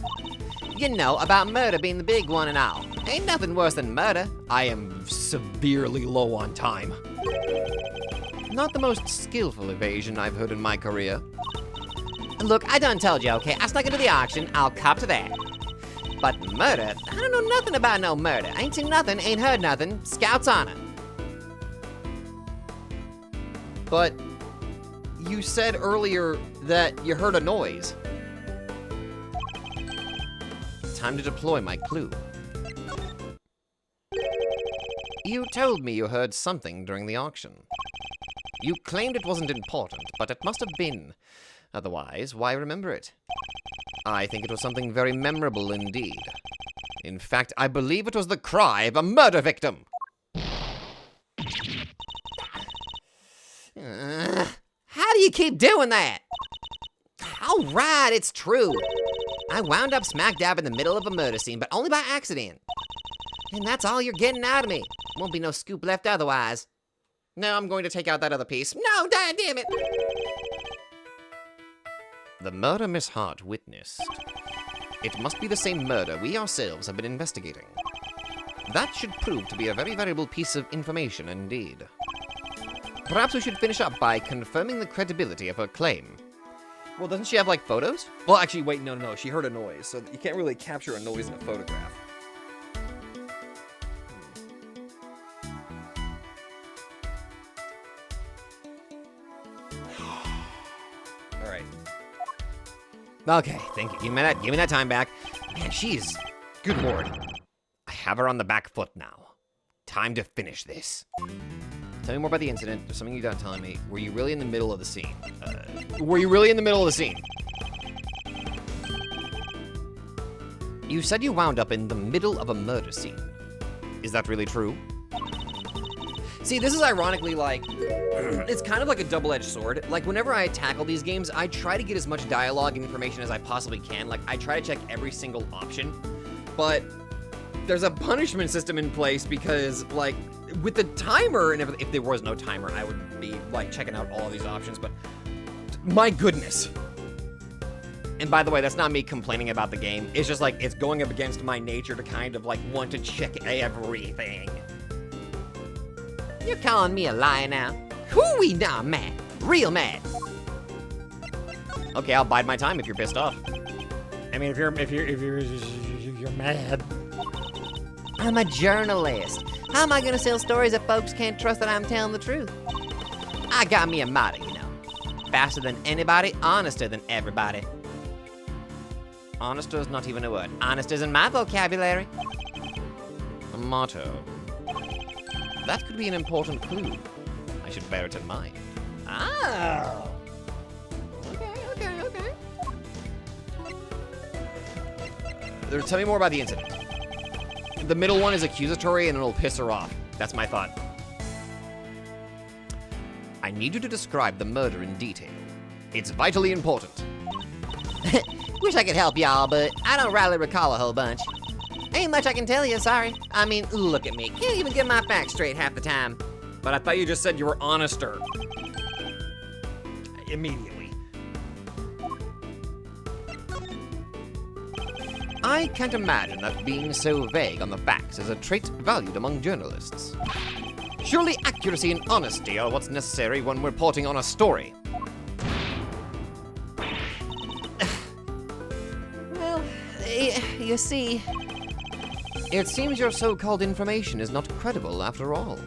You know, about murder being the big one and all. Ain't nothing worse than murder. I am severely low on time. Not the most skillful evasion I've heard in my career. Look, I done told you, okay? I snuck into the auction, I'll cop to that. But murder? I don't know nothing about no murder. Ain't seen nothing, ain't heard nothing. Scout's honor. But you said earlier that you heard a noise. Time to deploy my clue. You told me you heard something during the auction. You claimed it wasn't important, but it must have been. Otherwise, why remember it? I think it was something very memorable indeed. In fact, I believe it was the cry of a murder victim. How do you keep doing that? All right, it's true. I wound up smack dab in the middle of a murder scene, but only by accident. And that's all you're getting out of me. Won't be no scoop left otherwise. No, I'm going to take out that other piece. No, damn it. The murder Miss Hart witnessed. It must be the same murder we ourselves have been investigating. That should prove to be a very valuable piece of information indeed. Perhaps we should finish up by confirming the credibility of her claim. Well, doesn't she have, like, photos? Well, actually, wait, no. She heard a noise, so you can't really capture a noise in a photograph. All right. Okay, thank you. Give me that time back. Man, she's... Good lord. I have her on the back foot now. Time to finish this. Tell me more about the incident. There's something you're not telling me. Were you really in the middle of the scene? You said you wound up in the middle of a murder scene. Is that really true? See, this is ironically like, it's kind of like a double-edged sword. Like, whenever I tackle these games, I try to get as much dialogue and information as I possibly can. Like, I try to check every single option, but there's a punishment system in place because, like, with the timer and everything, if there was no timer, I would be, like, checking out all of these options, but my goodness. And by the way, that's not me complaining about the game. It's just like, it's going up against my nature to kind of, like, want to check everything. You're calling me a liar now? Hooey, nah, I'm mad. Real mad. Okay, I'll bide my time if you're pissed off. I mean, if you're mad. I'm a journalist. How am I gonna sell stories if folks can't trust that I'm telling the truth? I got me a motto, you know. Faster than anybody, honester than everybody. Honester is not even a word. Honest isn't my vocabulary. A motto. That could be an important clue. I should bear it in mind. Oh. Okay. Tell me more about the incident. The middle one is accusatory and it'll piss her off. That's my thought. I need you to describe the murder in detail. It's vitally important. Wish I could help y'all, but I don't rightly recall a whole bunch. Ain't much I can tell you, sorry. I mean, look at me. Can't even get my facts straight half the time. But I thought you just said you were honester. Immediately. I can't imagine that being so vague on the facts is a trait valued among journalists. Surely accuracy and honesty are what's necessary when reporting on a story. Well, you see, it seems your so-called information is not credible after all.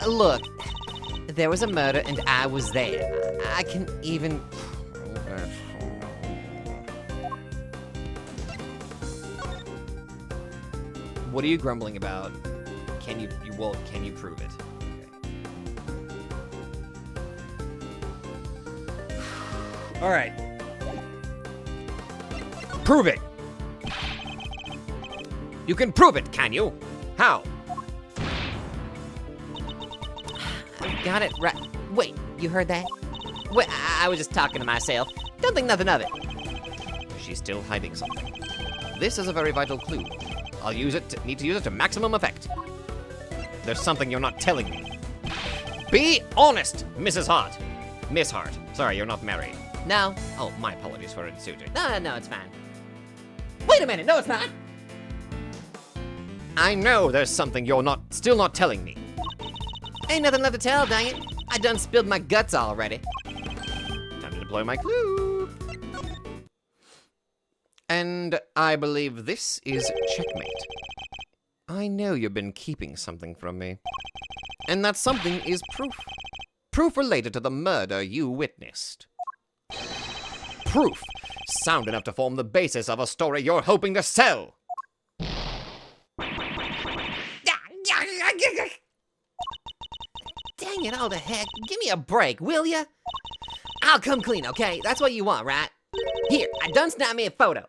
Look, there was a murder and I was there. I can even... What are you grumbling about? Can you prove it? Okay. All right. Prove it! You can prove it, can you? How? I got it right. Wait, you heard that? Wait, I was just talking to myself. Don't think nothing of it. She's still hiding something. This is a very vital clue. I'll need to use it to maximum effect. There's something you're not telling me. Be honest, Mrs. Hart. Miss Hart. Sorry, you're not married. No. Oh, my apologies for insulting. No, it's fine. Wait a minute, no, it's not. I know there's something you're still not telling me. Ain't nothing left to tell, dang it. I done spilled my guts already. Time to deploy my clue. And I believe this is checkmate. I know you've been keeping something from me. And that something is proof. Proof related to the murder you witnessed. Proof sound enough to form the basis of a story you're hoping to sell. Dang it all to heck. Give me a break, will ya? I'll come clean, okay? That's what you want, right? Here, I done snapped me a photo.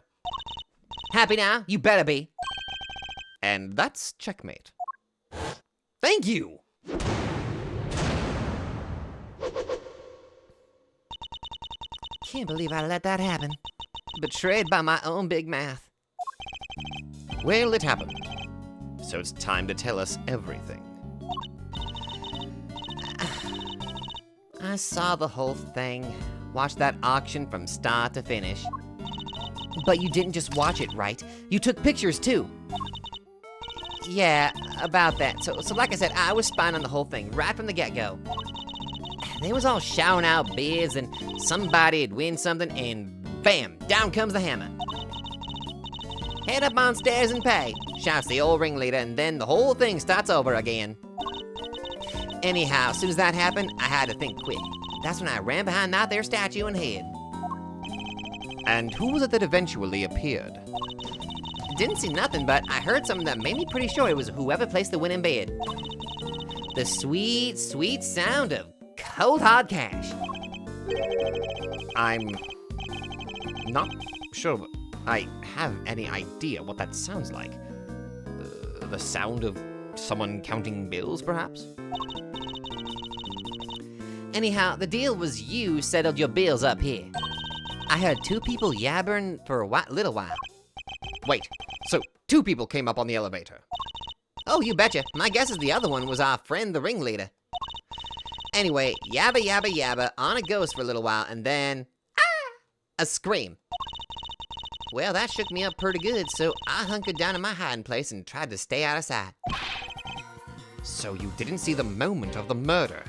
Happy now? You better be. And that's checkmate. Thank you! Can't believe I let that happen. Betrayed by my own big mouth. Well, it happened. So it's time to tell us everything. I saw the whole thing. Watched that auction from start to finish. But you didn't just watch it, right? You took pictures too. Yeah, about that. So like I said, I was spying on the whole thing right from the get-go. They was all shouting out bids and somebody'd win something and bam, down comes the hammer. Head up on stairs and pay, shouts the old ringleader, and then the whole thing starts over again. Anyhow, as soon as that happened, I had to think quick. That's when I ran behind that there statue and hid. And who was it that eventually appeared? Didn't see nothing, but I heard something that made me pretty sure it was whoever placed the winning bid. The sweet, sweet sound of cold hard cash. I'm not sure I have any idea what that sounds like. The sound of someone counting bills, perhaps? Anyhow, the deal was you settled your bills up here. I heard two people yabbering for a little while. Wait, so 2 people came up on the elevator? Oh, you betcha. My guess is the other one was our friend, the ringleader. Anyway, yabba yabba yabba on a ghost for a little while, and then a scream. Well, that shook me up pretty good, so I hunkered down in my hiding place and tried to stay out of sight. So you didn't see the moment of the murder?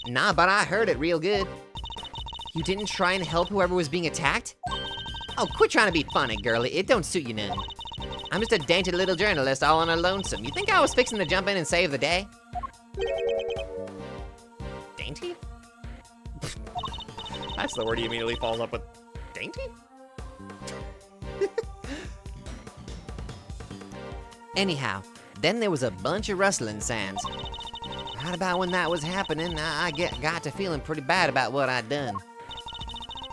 Nah, but I heard it real good. You didn't try and help whoever was being attacked? Oh, quit trying to be funny, girlie. It don't suit you none. I'm just a dainty little journalist all on a lonesome. You think I was fixing to jump in and save the day? Dainty? That's the word he immediately follows up with. Dainty? Anyhow, then there was a bunch of rustling sounds. Right about when that was happening, I got to feeling pretty bad about what I'd done.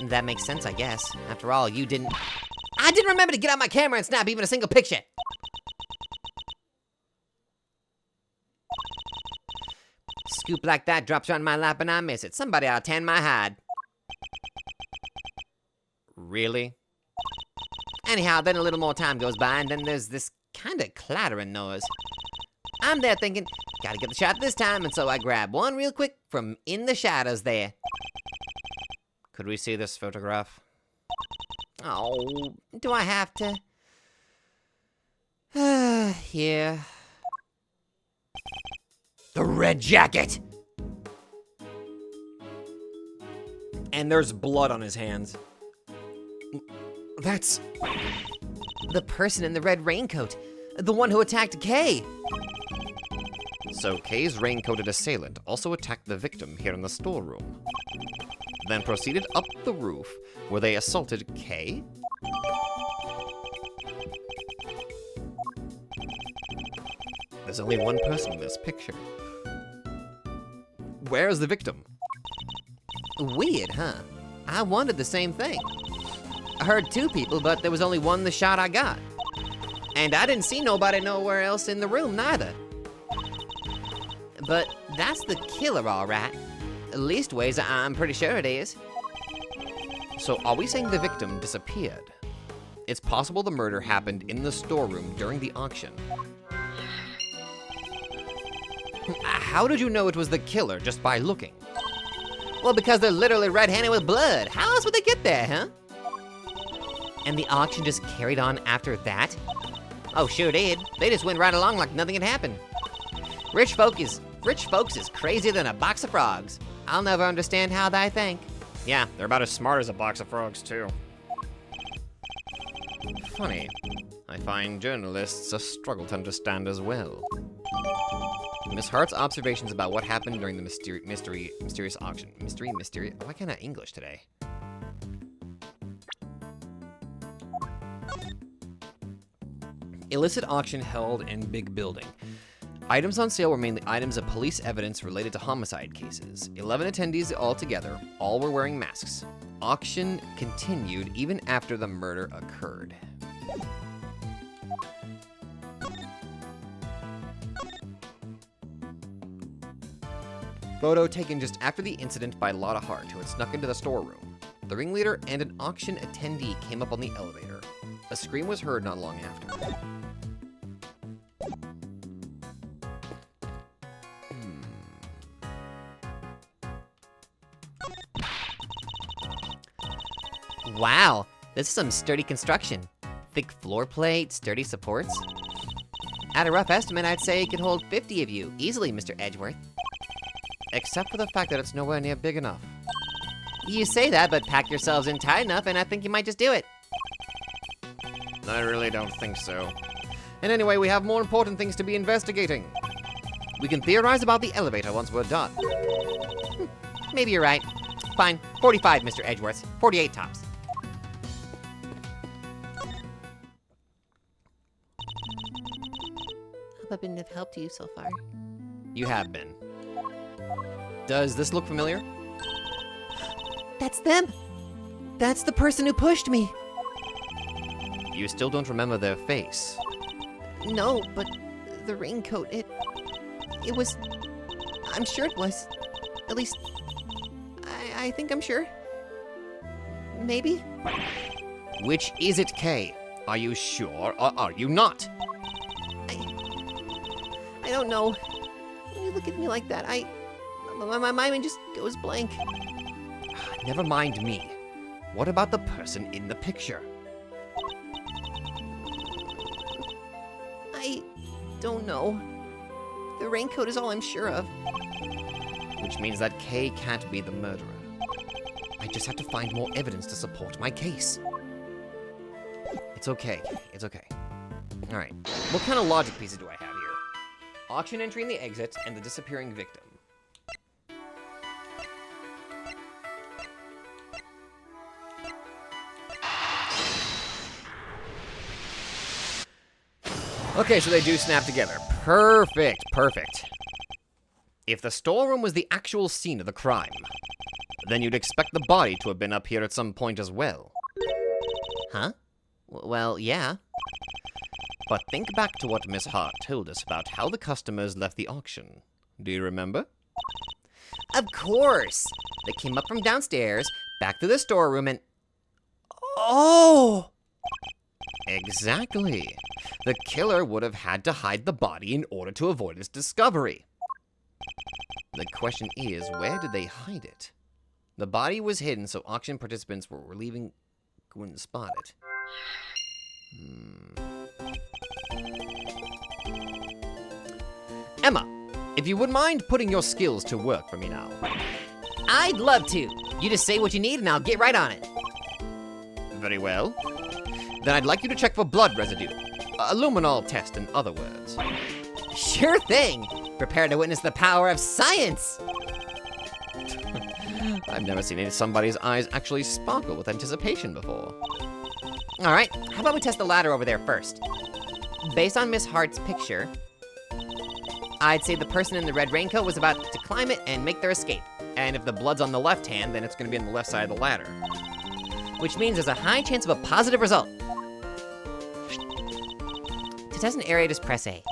That makes sense, I guess. After all, I didn't remember to get out my camera and snap even a single picture. Scoop like that drops on my lap and I miss it. Somebody ought to tan my hide. Really? Anyhow, then a little more time goes by, and then there's this kind of clattering noise. I'm there thinking, gotta get the shot this time, and so I grab one real quick from in the shadows there. Could we see this photograph? Oh, do I have to? Here. The red jacket! And there's blood on his hands. That's... The person in the red raincoat. The one who attacked Kay. So Kay's raincoated assailant also attacked the victim here in the storeroom, then proceeded up the roof where they assaulted Kay? There's only one person in this picture. Where's the victim? Weird, huh? I wondered the same thing. I heard 2 people, but there was only one the shot I got. And I didn't see nobody nowhere else in the room, neither. But that's the killer, all right. Leastways, I'm pretty sure it is. So are we saying the victim disappeared? It's possible the murder happened in the storeroom during the auction. How did you know it was the killer just by looking? Well, because they're literally red-handed with blood. How else would they get there, huh? And the auction just carried on after that? Oh, sure did. They just went right along like nothing had happened. Rich folks is crazier than a box of frogs. I'll never understand how they think. Yeah, they're about as smart as a box of frogs, too. Funny. I find journalists a struggle to understand as well. Miss Hart's observations about what happened during the mysterious auction. Mystery? Why can't I English today? Illicit auction held in big building. Items on sale were mainly items of police evidence related to homicide cases. 11 attendees altogether, all were wearing masks. Auction continued even after the murder occurred. Photo taken just after the incident by No-Hart, who had snuck into the storeroom. The ringleader and an auction attendee came up on the elevator. A scream was heard not long after. Wow, this is some sturdy construction. Thick floor plate, sturdy supports. At a rough estimate, I'd say it could hold 50 of you, easily, Mr. Edgeworth. Except for the fact that it's nowhere near big enough. You say that, but pack yourselves in tight enough, and I think you might just do it. I really don't think so. And anyway, we have more important things to be investigating. We can theorize about the elevator once we're done. Maybe you're right. Fine, 45, Mr. Edgeworth. 48 tops. Hope I've been of help to you so far. You have been. Does this look familiar? That's them! That's the person who pushed me! You still don't remember their face. No, but the raincoat, it was... I'm sure it was. At least, I think I'm sure. Maybe? Which is it, Kay? Are you sure or are you not? I don't know. When you look at me like that, my mind just goes blank. Never mind me. What about the person in the picture? I don't know. The raincoat is all I'm sure of. Which means that Kay can't be the murderer. I just have to find more evidence to support my case. It's okay, Kay. It's okay. Alright, what kind of logic pieces do I have here? Auction entry in the exit and the disappearing victim. Okay, so they do snap together. Perfect, perfect. If the storeroom was the actual scene of the crime, then you'd expect the body to have been up here at some point as well. Huh? Well, yeah. But think back to what Miss Hart told us about how the customers left the auction. Do you remember? Of course! They came up from downstairs, back to the storeroom, and... Oh! Exactly. The killer would have had to hide the body in order to avoid its discovery. The question is, where did they hide it? The body was hidden so auction participants were leaving wouldn't spot it. Emma, if you wouldn't mind putting your skills to work for me now. I'd love to. You just say what you need and I'll get right on it. Very well. Then I'd like you to check for blood residue. A luminol test, in other words. Sure thing. Prepare to witness the power of science. I've never seen somebody's eyes actually sparkle with anticipation before. All right, how about we test the ladder over there first? Based on Miss Hart's picture, I'd say the person in the red raincoat was about to climb it and make their escape. And if the blood's on the left hand, then it's gonna be on the left side of the ladder. Which means there's a high chance of a positive result. To test an area, just press A.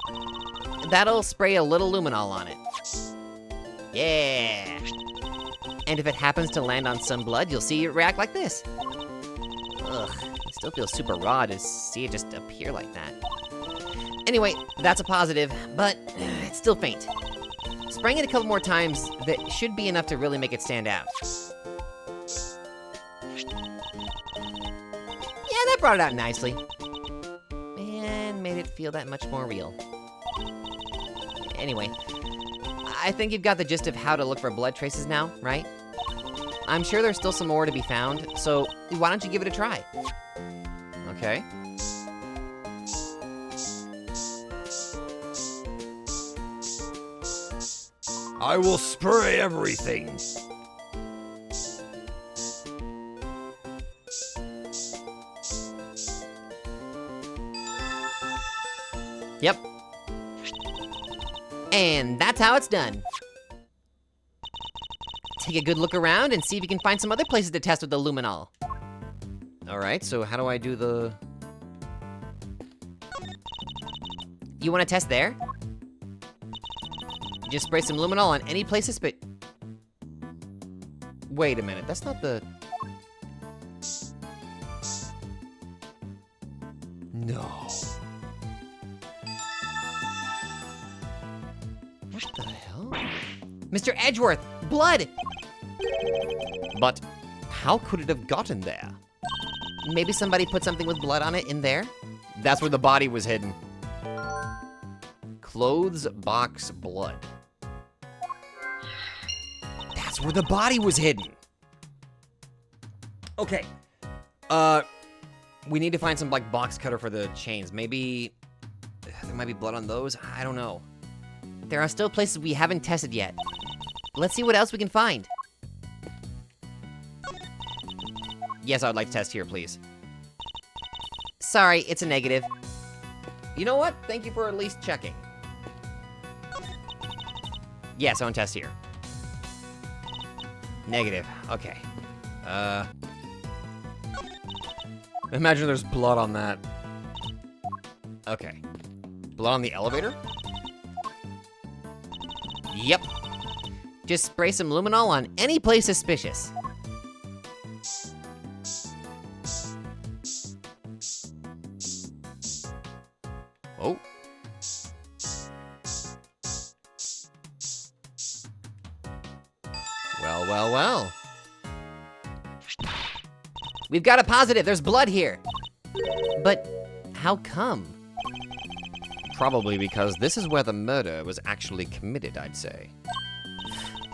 That'll spray a little luminol on it. Yeah! And if it happens to land on some blood, you'll see it react like this. Ugh, it still feels super raw to see it just appear like that. Anyway, that's a positive, but it's still faint. Spraying it a couple more times, that should be enough to really make it stand out. Yeah, that brought it out nicely. And made it feel that much more real. Anyway, I think you've got the gist of how to look for blood traces now, right? I'm sure there's still some more to be found, so why don't you give it a try? Okay. I will spray everything. Yep. And that's how it's done. Take a good look around and see if you can find some other places to test with the luminol. Alright, so how do I do the... You want to test there? Just spray some luminol on any places, but... Wait a minute, that's not the... No. What the hell? Mr. Edgeworth, blood! But how could it have gotten there? Maybe somebody put something with blood on it in there? That's where the body was hidden. Clothes box blood. That's where the body was hidden. Okay. We need to find some like box cutter for the chains. Maybe there might be blood on those. I don't know. There are still places we haven't tested yet. Let's see what else we can find. Yes, I would like to test here, please. Sorry, it's a negative. You know what? Thank you for at least checking. Yes, I want to test here. Negative. Okay. Imagine there's blood on that. Okay. Blood on the elevator? Yep. Just spray some luminol on any place suspicious. Oh. Well, well, well. We've got a positive, there's blood here. But how come? Probably because this is where the murder was actually committed, I'd say.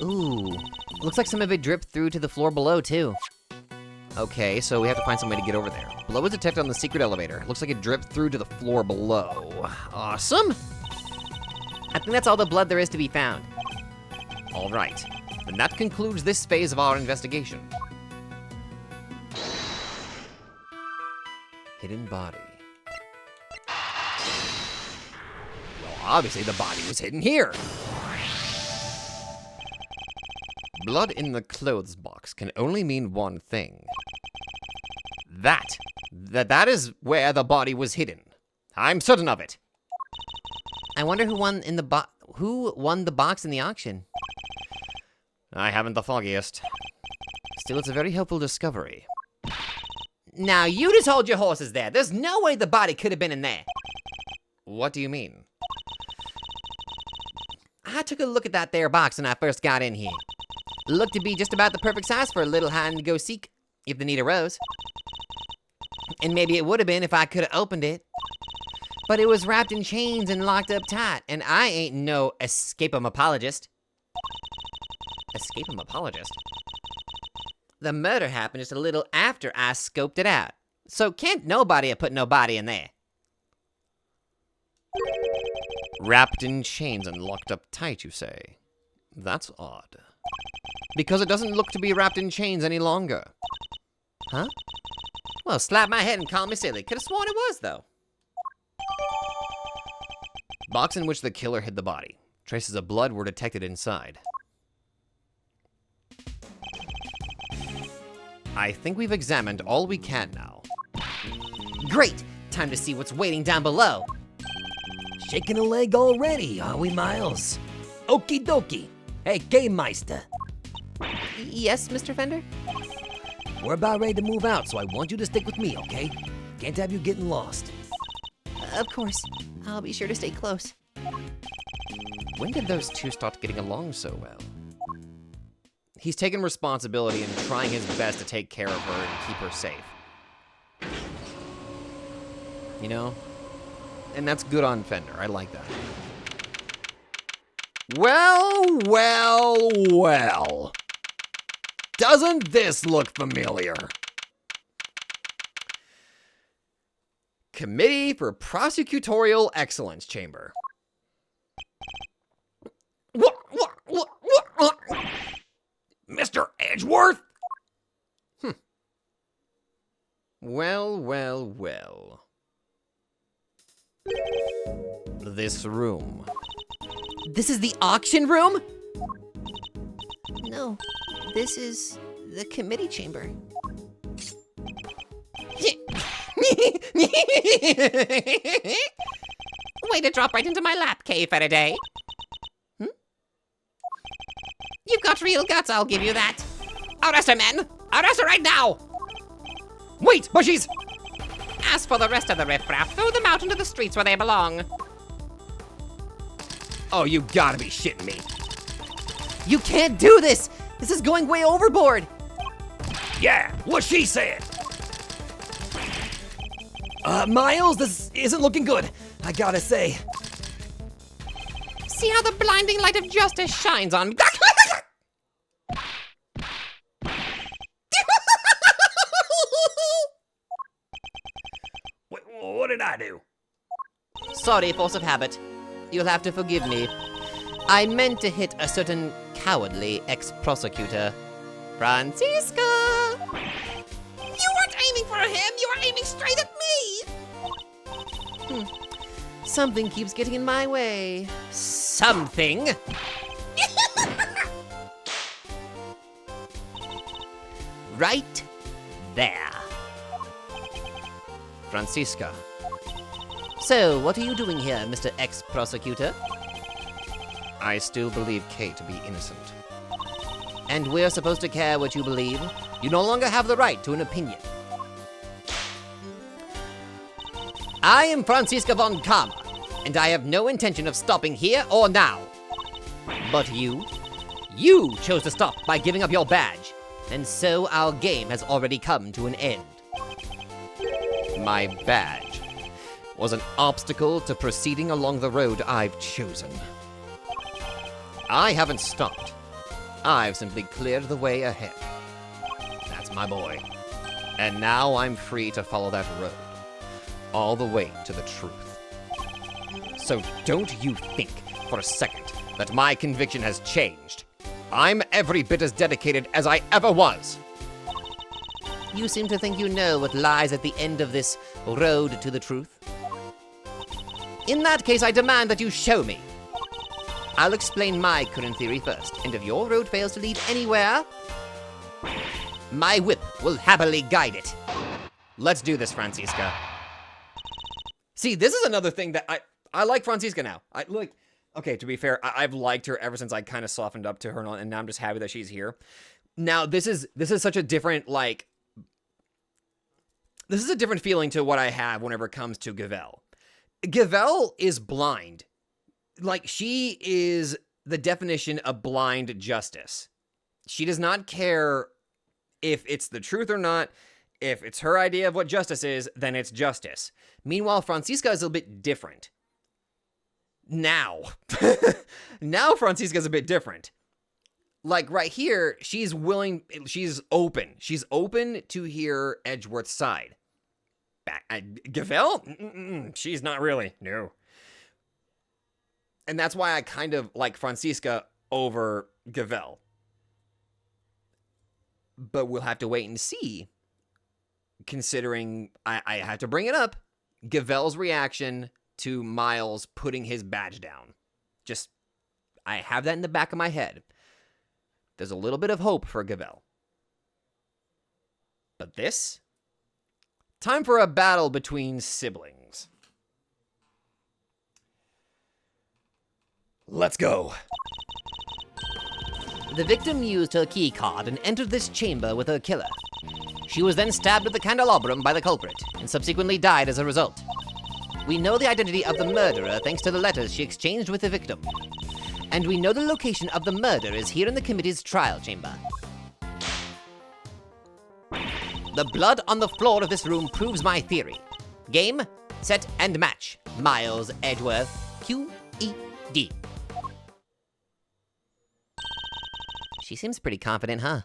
Ooh, looks like some of it dripped through to the floor below too. Okay, so we have to find some way to get over there. Blood was detected on the secret elevator. Looks like it dripped through to the floor below. Awesome. I think that's all the blood there is to be found. All right, then that concludes this phase of our investigation. Hidden body. Well, obviously the body was hidden here. Blood in the clothes box can only mean one thing. That is where the body was hidden. I'm certain of it. I wonder who won the box in the auction. I haven't the foggiest. Still, it's a very helpful discovery. Now, you just hold your horses there. There's no way the body could have been in there. What do you mean? I took a look at that there box when I first got in here. Looked to be just about the perfect size for a little hide and go seek, if the need arose. And maybe it would have been if I could have opened it. But it was wrapped in chains and locked up tight, and I ain't no escape-em-apologist. Escape-em-apologist? The murder happened just a little after I scoped it out. So can't nobody have put no body in there. Wrapped in chains and locked up tight, you say? That's odd. Because it doesn't look to be wrapped in chains any longer. Huh? Well, slap my head and call me silly. Could have sworn it was, though. Box in which the killer hid the body. Traces of blood were detected inside. I think we've examined all we can now. Great! Time to see what's waiting down below. Shaking a leg already, are we, Miles? Okie dokie. Hey, Game Meister. Yes, Mr. Fender? We're about ready to move out, so I want you to stick with me, okay? Can't have you getting lost. Of course. I'll be sure to stay close. When did those two start getting along so well? He's taken responsibility and trying his best to take care of her and keep her safe. You know? And that's good on Fender. I like that. Well, well, well. Doesn't this look familiar? Committee for Prosecutorial Excellence Chamber. Mr. Edgeworth? Well, well, well. This room. This is the auction room? No, this is the committee chamber. Way to drop right into my lap, K. Faraday. You've got real guts, I'll give you that. Arrest her, men! Arrest her right now! Wait, bushies! As for the rest of the riffraff, throw them out into the streets where they belong. Oh, you gotta be shitting me. You can't do this! This is going way overboard! Yeah, what she said. Miles, this isn't looking good, I gotta say. See how the blinding light of justice shines on me. What did I do? Sorry, force of habit. You'll have to forgive me. I meant to hit a certain cowardly ex-prosecutor, Francisca. You weren't aiming for him, you were aiming straight at me! Something keeps getting in my way. Something? Right there. Francisca, So, what are you doing here, Mr. Ex-Prosecutor? I still believe Kay to be innocent. And we're supposed to care what you believe? You no longer have the right to an opinion. I am Francisca von Kama, and I have no intention of stopping here or now. But you chose to stop by giving up your badge, and so our game has already come to an end. My badge was an obstacle to proceeding along the road I've chosen. I haven't stopped. I've simply cleared the way ahead. That's my boy. And now I'm free to follow that road, all the way to the truth. So don't you think for a second that my conviction has changed. I'm every bit as dedicated as I ever was. You seem to think you know what lies at the end of this road to the truth. In that case, I demand that you show me. I'll explain my current theory first, and if your road fails to lead anywhere, my whip will happily guide it. Let's do this, Francisca. See, this is another thing that I like Francisca now. Okay, to be fair, I've liked her ever since I kind of softened up to her, and now I'm just happy that she's here. Now, this is such a different, this is a different feeling to what I have whenever it comes to Gavel. Gavel is blind. She is the definition of blind justice. She does not care if it's the truth or not. If it's her idea of what justice is, then it's justice. Meanwhile, Francisca is a bit different. Now Francisca's a bit different. Right here, she's open. She's open to hear Edgeworth's side. Gavel? She's not really. No. And that's why I kind of like Francisca over Gavel. But we'll have to wait and see, considering I have to bring it up, Gavel's reaction to Miles putting his badge down. I have that in the back of my head. There's a little bit of hope for Gavel. But this? Time for a battle between siblings. Let's go. The victim used her key card and entered this chamber with her killer. She was then stabbed with the candelabrum by the culprit, and subsequently died as a result. We know the identity of the murderer thanks to the letters she exchanged with the victim. And we know the location of the murder is here in the committee's trial chamber. The blood on the floor of this room proves my theory. Game, set, and match. Miles Edgeworth, QED. She seems pretty confident, huh?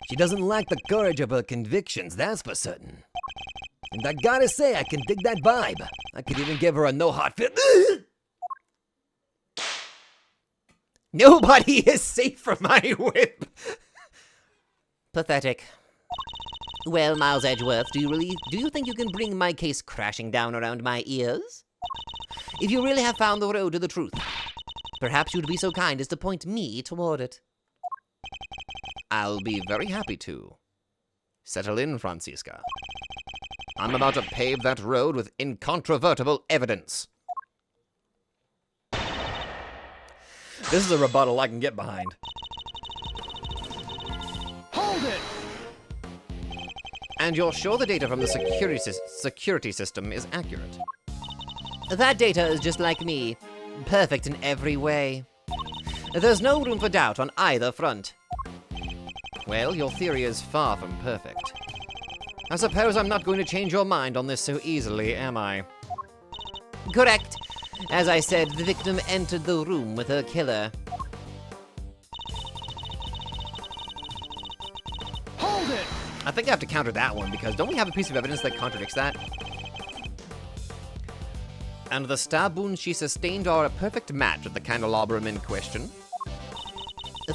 She doesn't lack the courage of her convictions, that's for certain. And I gotta say, I can dig that vibe. I could even give her a no-hot fit. Nobody is safe from my whip. Pathetic. Well, Miles Edgeworth, do you think you can bring my case crashing down around my ears? If you really have found the road to the truth, perhaps you'd be so kind as to point me toward it. I'll be very happy to. Settle in, Francisca. I'm about to pave that road with incontrovertible evidence. This is a rebuttal I can get behind. Hold it! And you're sure the data from the security system is accurate? That data is just like me, perfect in every way. There's no room for doubt on either front. Well, your theory is far from perfect. I suppose I'm not going to change your mind on this so easily, am I? Correct. As I said, the victim entered the room with her killer. Hold it! I think I have to counter that one, because don't we have a piece of evidence that contradicts that? And the stab wounds she sustained are a perfect match with the candelabrum in question.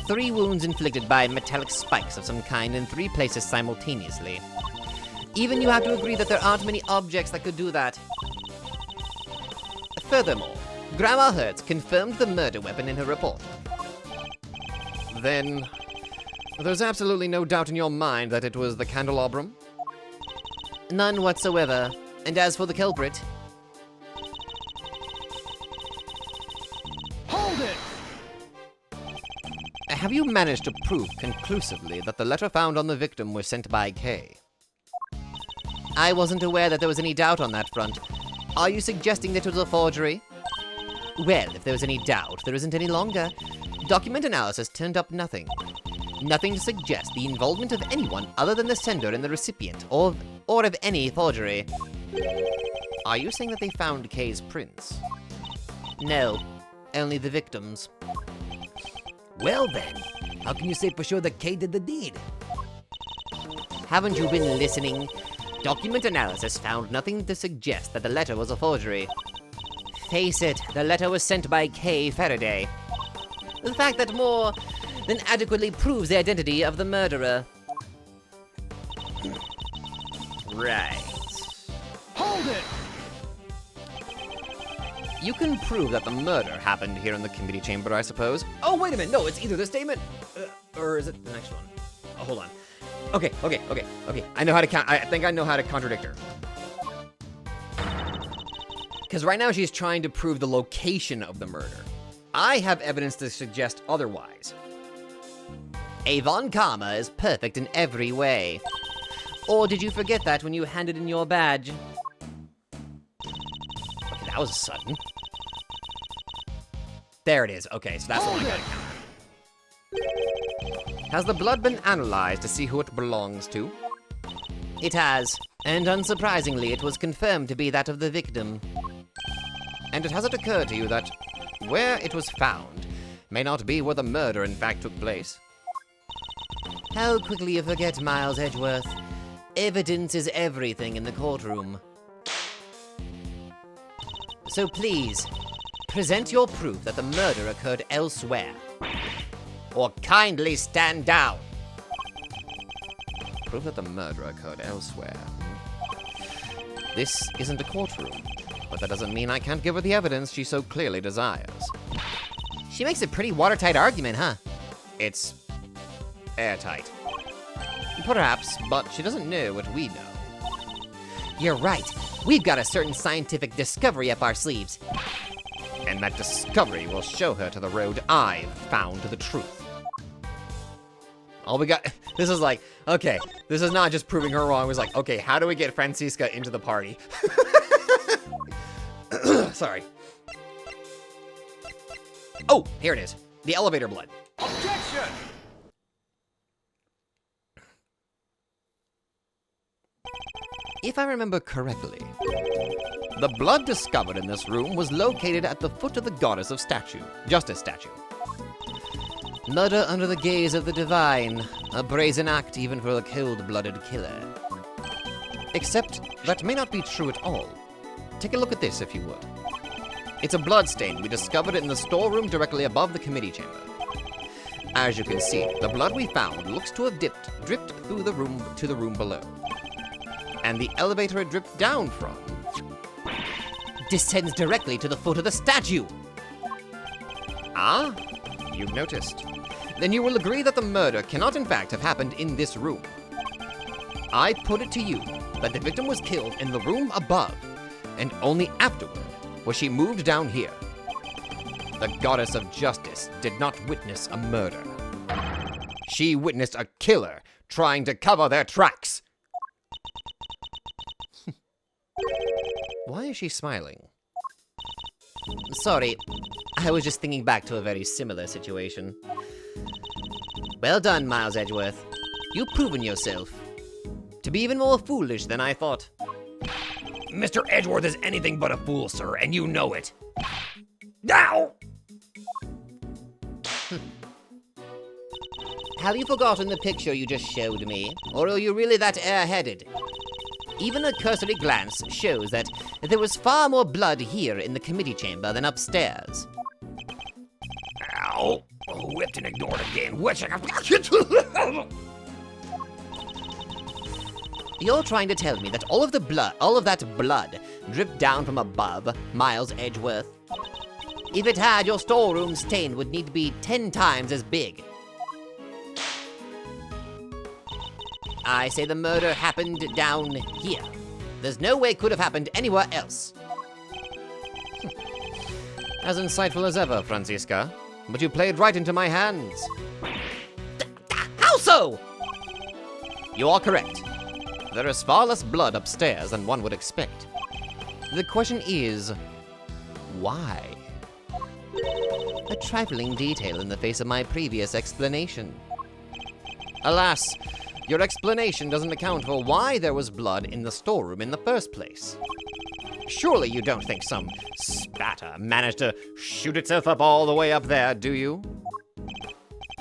3 wounds inflicted by metallic spikes of some kind in 3 places simultaneously. Even you have to agree that there aren't many objects that could do that. Furthermore, Grandma Hertz confirmed the murder weapon in her report. Then, there's absolutely no doubt in your mind that it was the candelabrum? None whatsoever. And as for the culprit, Hold it! Have you managed to prove conclusively that the letter found on the victim was sent by Kay? I wasn't aware that there was any doubt on that front. Are you suggesting that it was a forgery? Well, if there was any doubt, there isn't any longer. Document analysis turned up nothing. Nothing to suggest the involvement of anyone other than the sender and the recipient, or of any forgery. Are you saying that they found Kay's prints? No, only the victim's. Well then, how can you say for sure that Kay did the deed? Haven't you been listening? Document analysis found nothing to suggest that the letter was a forgery. Face it, the letter was sent by Kay Faraday. The fact that more than adequately proves the identity of the murderer. Right. Hold it! You can prove that the murder happened here in the committee chamber, I suppose. Oh, wait a minute. No, it's either this statement, or is it the next one? Oh, hold on. Okay. I know how to count. I think I know how to contradict her. Because right now she's trying to prove the location of the murder. I have evidence to suggest otherwise. Avon Karma is perfect in every way. Or did you forget that when you handed in your badge? Okay, that was sudden. There it is. Okay, so that's the one I gotta count. Has the blood been analyzed to see who it belongs to? It has, and unsurprisingly, it was confirmed to be that of the victim. And has it occurred to you that where it was found may not be where the murder in fact took place? How quickly you forget, Miles Edgeworth. Evidence is everything in the courtroom. So please, present your proof that the murder occurred elsewhere. Or kindly stand down. Proof that the murder occurred elsewhere. This isn't a courtroom, but that doesn't mean I can't give her the evidence she so clearly desires. She makes a pretty watertight argument, huh? It's airtight. Perhaps, but she doesn't know what we know. You're right. We've got a certain scientific discovery up our sleeves. And that discovery will show her to the road I've found to the truth. All we got, this is like, okay, this is not just proving her wrong. It was like, okay, how do we get Francisca into the party? Sorry. Oh, here it is. The elevator blood. Objection! If I remember correctly, the blood discovered in this room was located at the foot of the goddess of Justice statue. Murder under the gaze of the divine, a brazen act even for a cold-blooded killer. Except that may not be true at all. Take a look at this, if you would. It's a blood stain. We discovered it in the storeroom directly above the committee chamber. As you can see, the blood we found looks to have dripped through the room to the room below. And the elevator it dripped down from Descends directly to the foot of the statue. Ah, you've noticed. Then you will agree that the murder cannot in fact have happened in this room. I put it to you that the victim was killed in the room above, and only afterward was she moved down here. The goddess of justice did not witness a murder. She witnessed a killer trying to cover their tracks. Why is she smiling? Sorry, I was just thinking back to a very similar situation. Well done, Miles Edgeworth. You've proven yourself to to be even more foolish than I thought. Mr. Edgeworth is anything but a fool, sir, and you know it. Now! Have you forgotten the picture you just showed me? Or are you really that airheaded? Even a cursory glance shows that there was far more blood here in the committee chamber than upstairs. Ow! Oh, whipped and ignored again. You're trying to tell me that all of that blood dripped down from above, Miles Edgeworth? If it had, your storeroom stain would need to be 10 times as big. I say the murder happened down here. There's no way it could have happened anywhere else. As insightful as ever, Franziska. But you played right into my hands. How so? You are correct. There is far less blood upstairs than one would expect. The question is, why? A trifling detail in the face of my previous explanation. Alas, your explanation doesn't account for why there was blood in the storeroom in the first place. Surely you don't think some spatter managed to shoot itself up all the way up there, do you?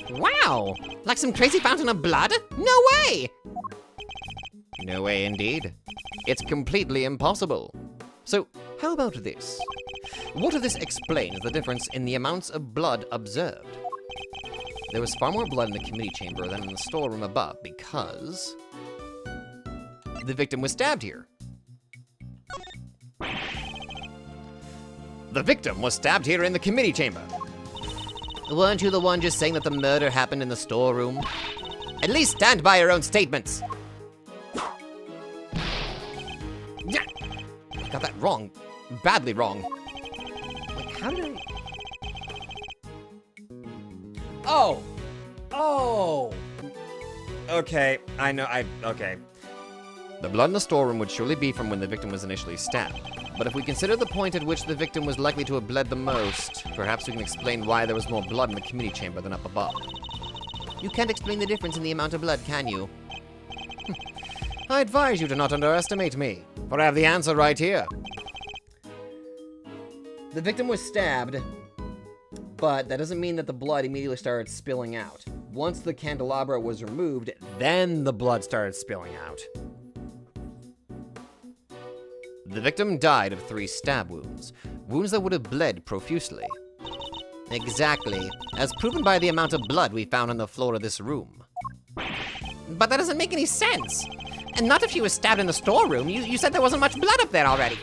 Wow! Like some crazy fountain of blood? No way! No way indeed. It's completely impossible. So, how about this? What if this explains the difference in the amounts of blood observed? There was far more blood in the committee chamber than in the storeroom above because the victim was stabbed here. The victim was stabbed here in the committee chamber. Weren't you the one just saying that the murder happened in the storeroom? At least stand by your own statements. I got that wrong. Badly wrong. Wait, how did I... Oh! Okay, I know, okay. The blood in the storeroom would surely be from when the victim was initially stabbed. But if we consider the point at which the victim was likely to have bled the most, perhaps we can explain why there was more blood in the committee chamber than up above. You can't explain the difference in the amount of blood, can you? I advise you to not underestimate me, for I have the answer right here. The victim was stabbed, but that doesn't mean that the blood immediately started spilling out. Once the candelabra was removed, then the blood started spilling out. The victim died of 3 stab wounds, wounds that would have bled profusely. Exactly, as proven by the amount of blood we found on the floor of this room. But that doesn't make any sense. And not if she was stabbed in the storeroom. You said there wasn't much blood up there already.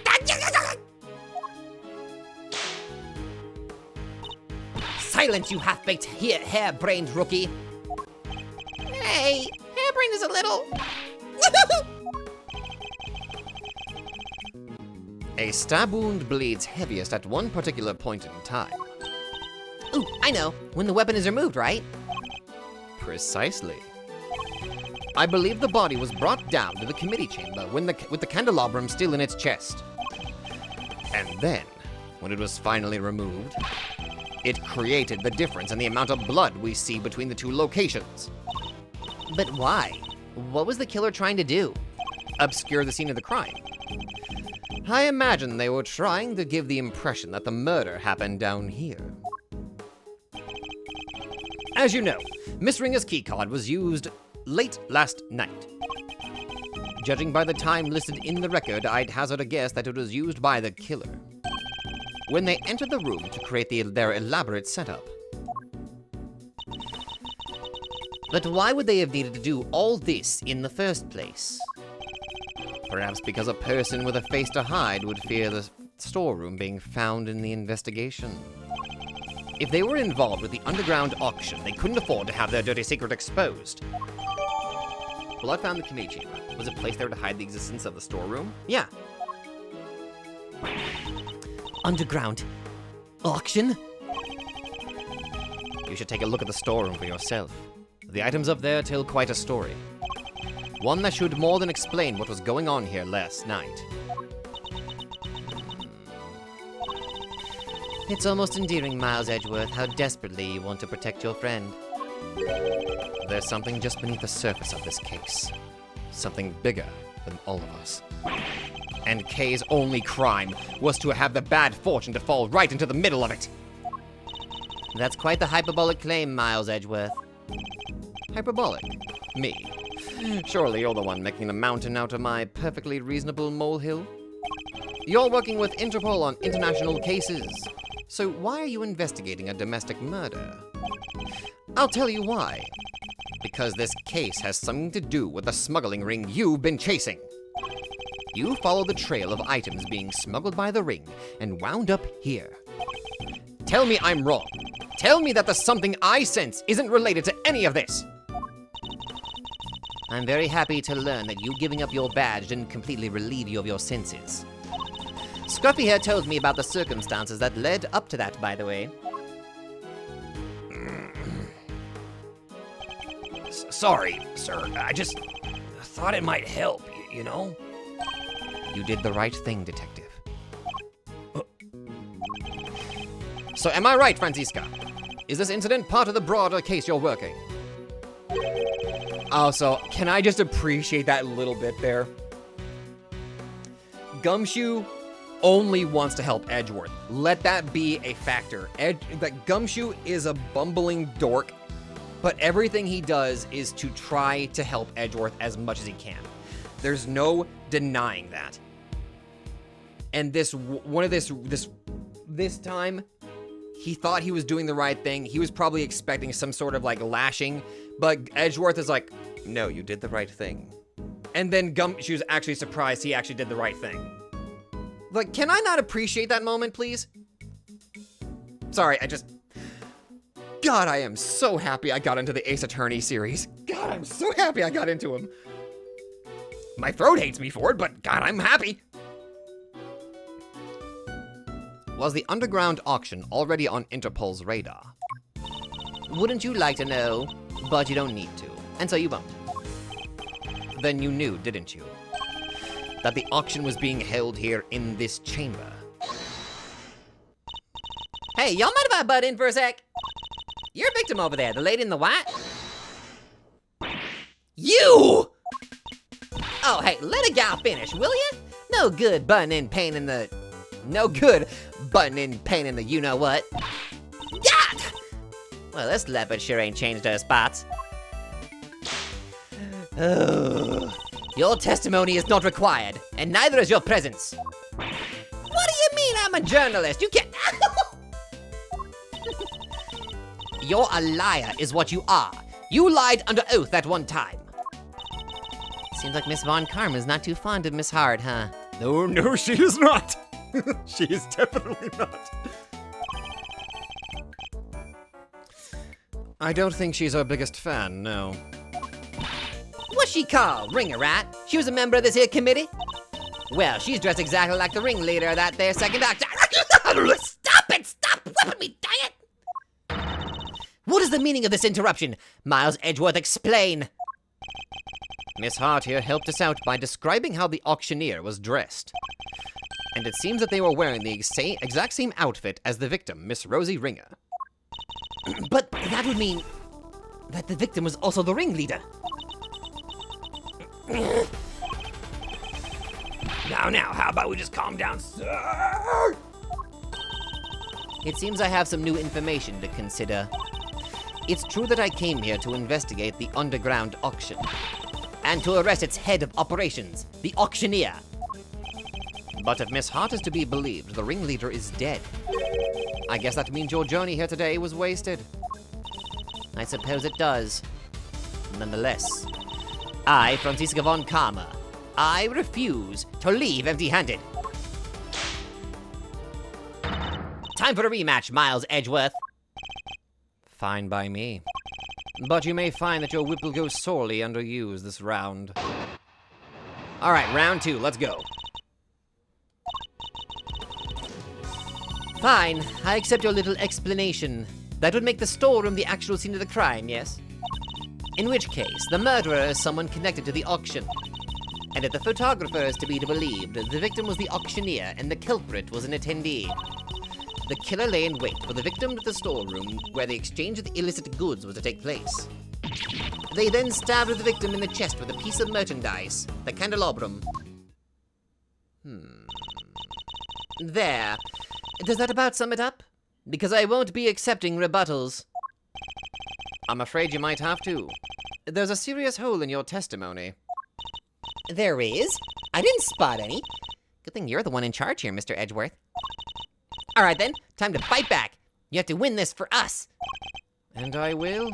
Silence, you half-baked hair-brained rookie. Hey, hair-brained is a little... A stab wound bleeds heaviest at one particular point in time. Ooh, I know. When the weapon is removed, right? Precisely. I believe the body was brought down to the committee chamber with the candelabrum still in its chest. And then, when it was finally removed, it created the difference in the amount of blood we see between the 2 locations. But why? What was the killer trying to do? Obscure the scene of the crime. I imagine they were trying to give the impression that the murder happened down here. As you know, Miss Ringer's keycard was used late last night. Judging by the time listed in the record, I'd hazard a guess that it was used by the killer when they entered the room to create their elaborate setup. But why would they have needed to do all this in the first place? Perhaps because a person with a face to hide would fear the storeroom being found in the investigation. If they were involved with the underground auction, they couldn't afford to have their dirty secret exposed. Blood found in the committee chamber. Was it placed there to hide the existence of the storeroom? Yeah. Underground auction? You should take a look at the storeroom for yourself. The items up there tell quite a story. One that should more than explain what was going on here last night. It's almost endearing, Miles Edgeworth, how desperately you want to protect your friend. There's something just beneath the surface of this case. Something bigger than all of us. And Kay's only crime was to have the bad fortune to fall right into the middle of it. That's quite the hyperbolic claim, Miles Edgeworth. Hyperbolic? Me? Surely you're the one making a mountain out of my perfectly reasonable molehill? You're working with Interpol on international cases. So why are you investigating a domestic murder? I'll tell you why. Because this case has something to do with the smuggling ring you've been chasing. You follow the trail of items being smuggled by the ring and wound up here. Tell me I'm wrong. Tell me that the something I sense isn't related to any of this. I'm very happy to learn that you giving up your badge didn't completely relieve you of your senses. Scruffy here told me about the circumstances that led up to that, by the way. Sorry, sir. I just thought it might help, you know? You did the right thing, detective. So am I right, Franziska? Is this incident part of the broader case you're working? Oh, so can I just appreciate that little bit there? Gumshoe only wants to help Edgeworth. Let that be a factor. Gumshoe is a bumbling dork, but everything he does is to try to help Edgeworth as much as he can. There's no denying that. And this time, he thought he was doing the right thing. He was probably expecting some sort of like lashing, but Edgeworth is like, no, you did the right thing. And then Gumshoe's actually surprised he actually did the right thing. Like, can I not appreciate that moment, please? Sorry, God, I am so happy I got into the Ace Attorney series. God, I'm so happy I got into him. My throat hates me for it, but God, I'm happy. Was the underground auction already on Interpol's radar? Wouldn't you like to know? But you don't need to, and so you won't. Then you knew, didn't you? That the auction was being held here in this chamber. Hey, y'all mind if I butt in for a sec? Your victim over there, the lady in the white? You! Oh, hey, let a gal finish, will ya? No good butting in pain in the you-know-what. God! Well, this leopard sure ain't changed her spots. Your testimony is not required, and neither is your presence. What do you mean I'm a journalist? You can't... You're a liar is what you are. You lied under oath at one time. Seems like Miss Von Karma's not too fond of Miss Hart, huh? No, she is not. She is definitely not. I don't think she's our biggest fan, no. What's she called? Ringer, right? She was a member of this here committee? Well, she's dressed exactly like the ringleader of that there second doctor. Stop it! Stop whipping me, dang it! What is the meaning of this interruption? Miles Edgeworth, explain. Miss Hart here helped us out by describing how the auctioneer was dressed. And it seems that they were wearing the exact same outfit as the victim, Miss Rosie Ringer. But that would mean that the victim was also the ringleader. Now, how about we just calm down, sir? It seems I have some new information to consider. It's true that I came here to investigate the underground auction, and to arrest its head of operations, the auctioneer. But if Miss Hart is to be believed, the ringleader is dead. I guess that means your journey here today was wasted. I suppose it does. Nonetheless, I, Franziska von Karma, I refuse to leave empty-handed. Time for a rematch, Miles Edgeworth. Fine by me. But you may find that your whip will go sorely underused this round. All right, round 2, let's go. Fine, I accept your little explanation. That would make the storeroom the actual scene of the crime, yes? In which case, the murderer is someone connected to the auction. And if the photographer is to be believed, the victim was the auctioneer and the culprit was an attendee. The killer lay in wait for the victim to the storeroom where the exchange of the illicit goods was to take place. They then stabbed the victim in the chest with a piece of merchandise, the candelabrum. There. Does that about sum it up? Because I won't be accepting rebuttals. I'm afraid you might have to. There's a serious hole in your testimony. There is? I didn't spot any. Good thing you're the one in charge here, Mr. Edgeworth. All right then, time to fight back. You have to win this for us. And I will.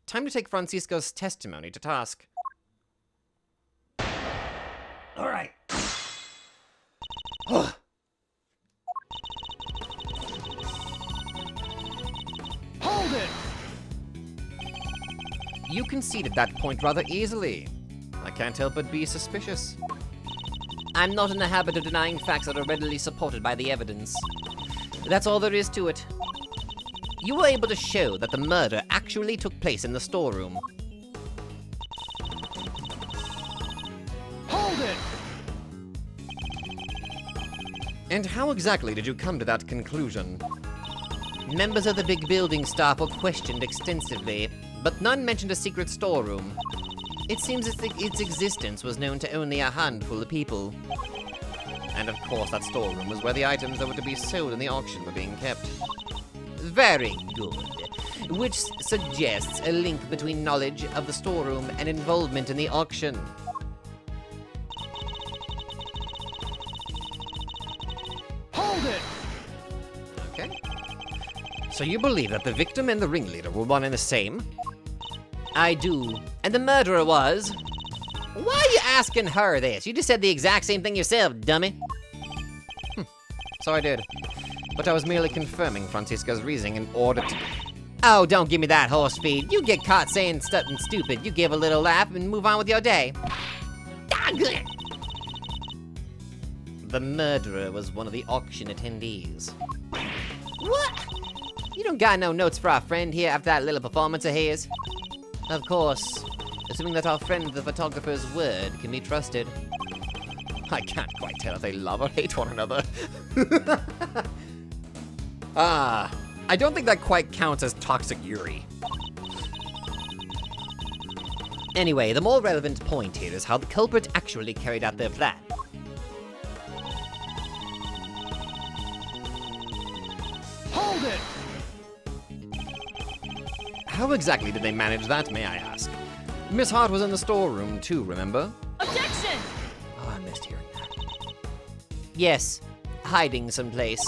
Time to take Francisco's testimony to task. All right. Hold it! You conceded that point rather easily. I can't help but be suspicious. I'm not in the habit of denying facts that are readily supported by the evidence. That's all there is to it. You were able to show that the murder actually took place in the storeroom. Hold it! And how exactly did you come to that conclusion? Members of the big building staff were questioned extensively, but none mentioned a secret storeroom. It seems its existence was known to only a handful of people. And of course that storeroom was where the items that were to be sold in the auction were being kept. Very good. Which suggests a link between knowledge of the storeroom and involvement in the auction. Hold it! Okay. So you believe that the victim and the ringleader were one and the same? I do. And the murderer was... Why are you asking her this? You just said the exact same thing yourself, dummy. So I did. But I was merely confirming Francisco's reasoning in order to... Oh, don't give me that horse feed. You get caught saying something stupid, you give a little laugh and move on with your day. The murderer was one of the auction attendees. What? You don't got no notes for our friend here after that little performance of his? Of course, assuming that our friend the photographer's word can be trusted. I can't quite tell if they love or hate one another. I don't think that quite counts as toxic Yuri. Anyway, the more relevant point here is how the culprit actually carried out their plan. Hold it! How exactly did they manage that, may I ask? Miss Hart was in the storeroom too, remember? Objection! Oh, I missed hearing that. Yes, hiding someplace.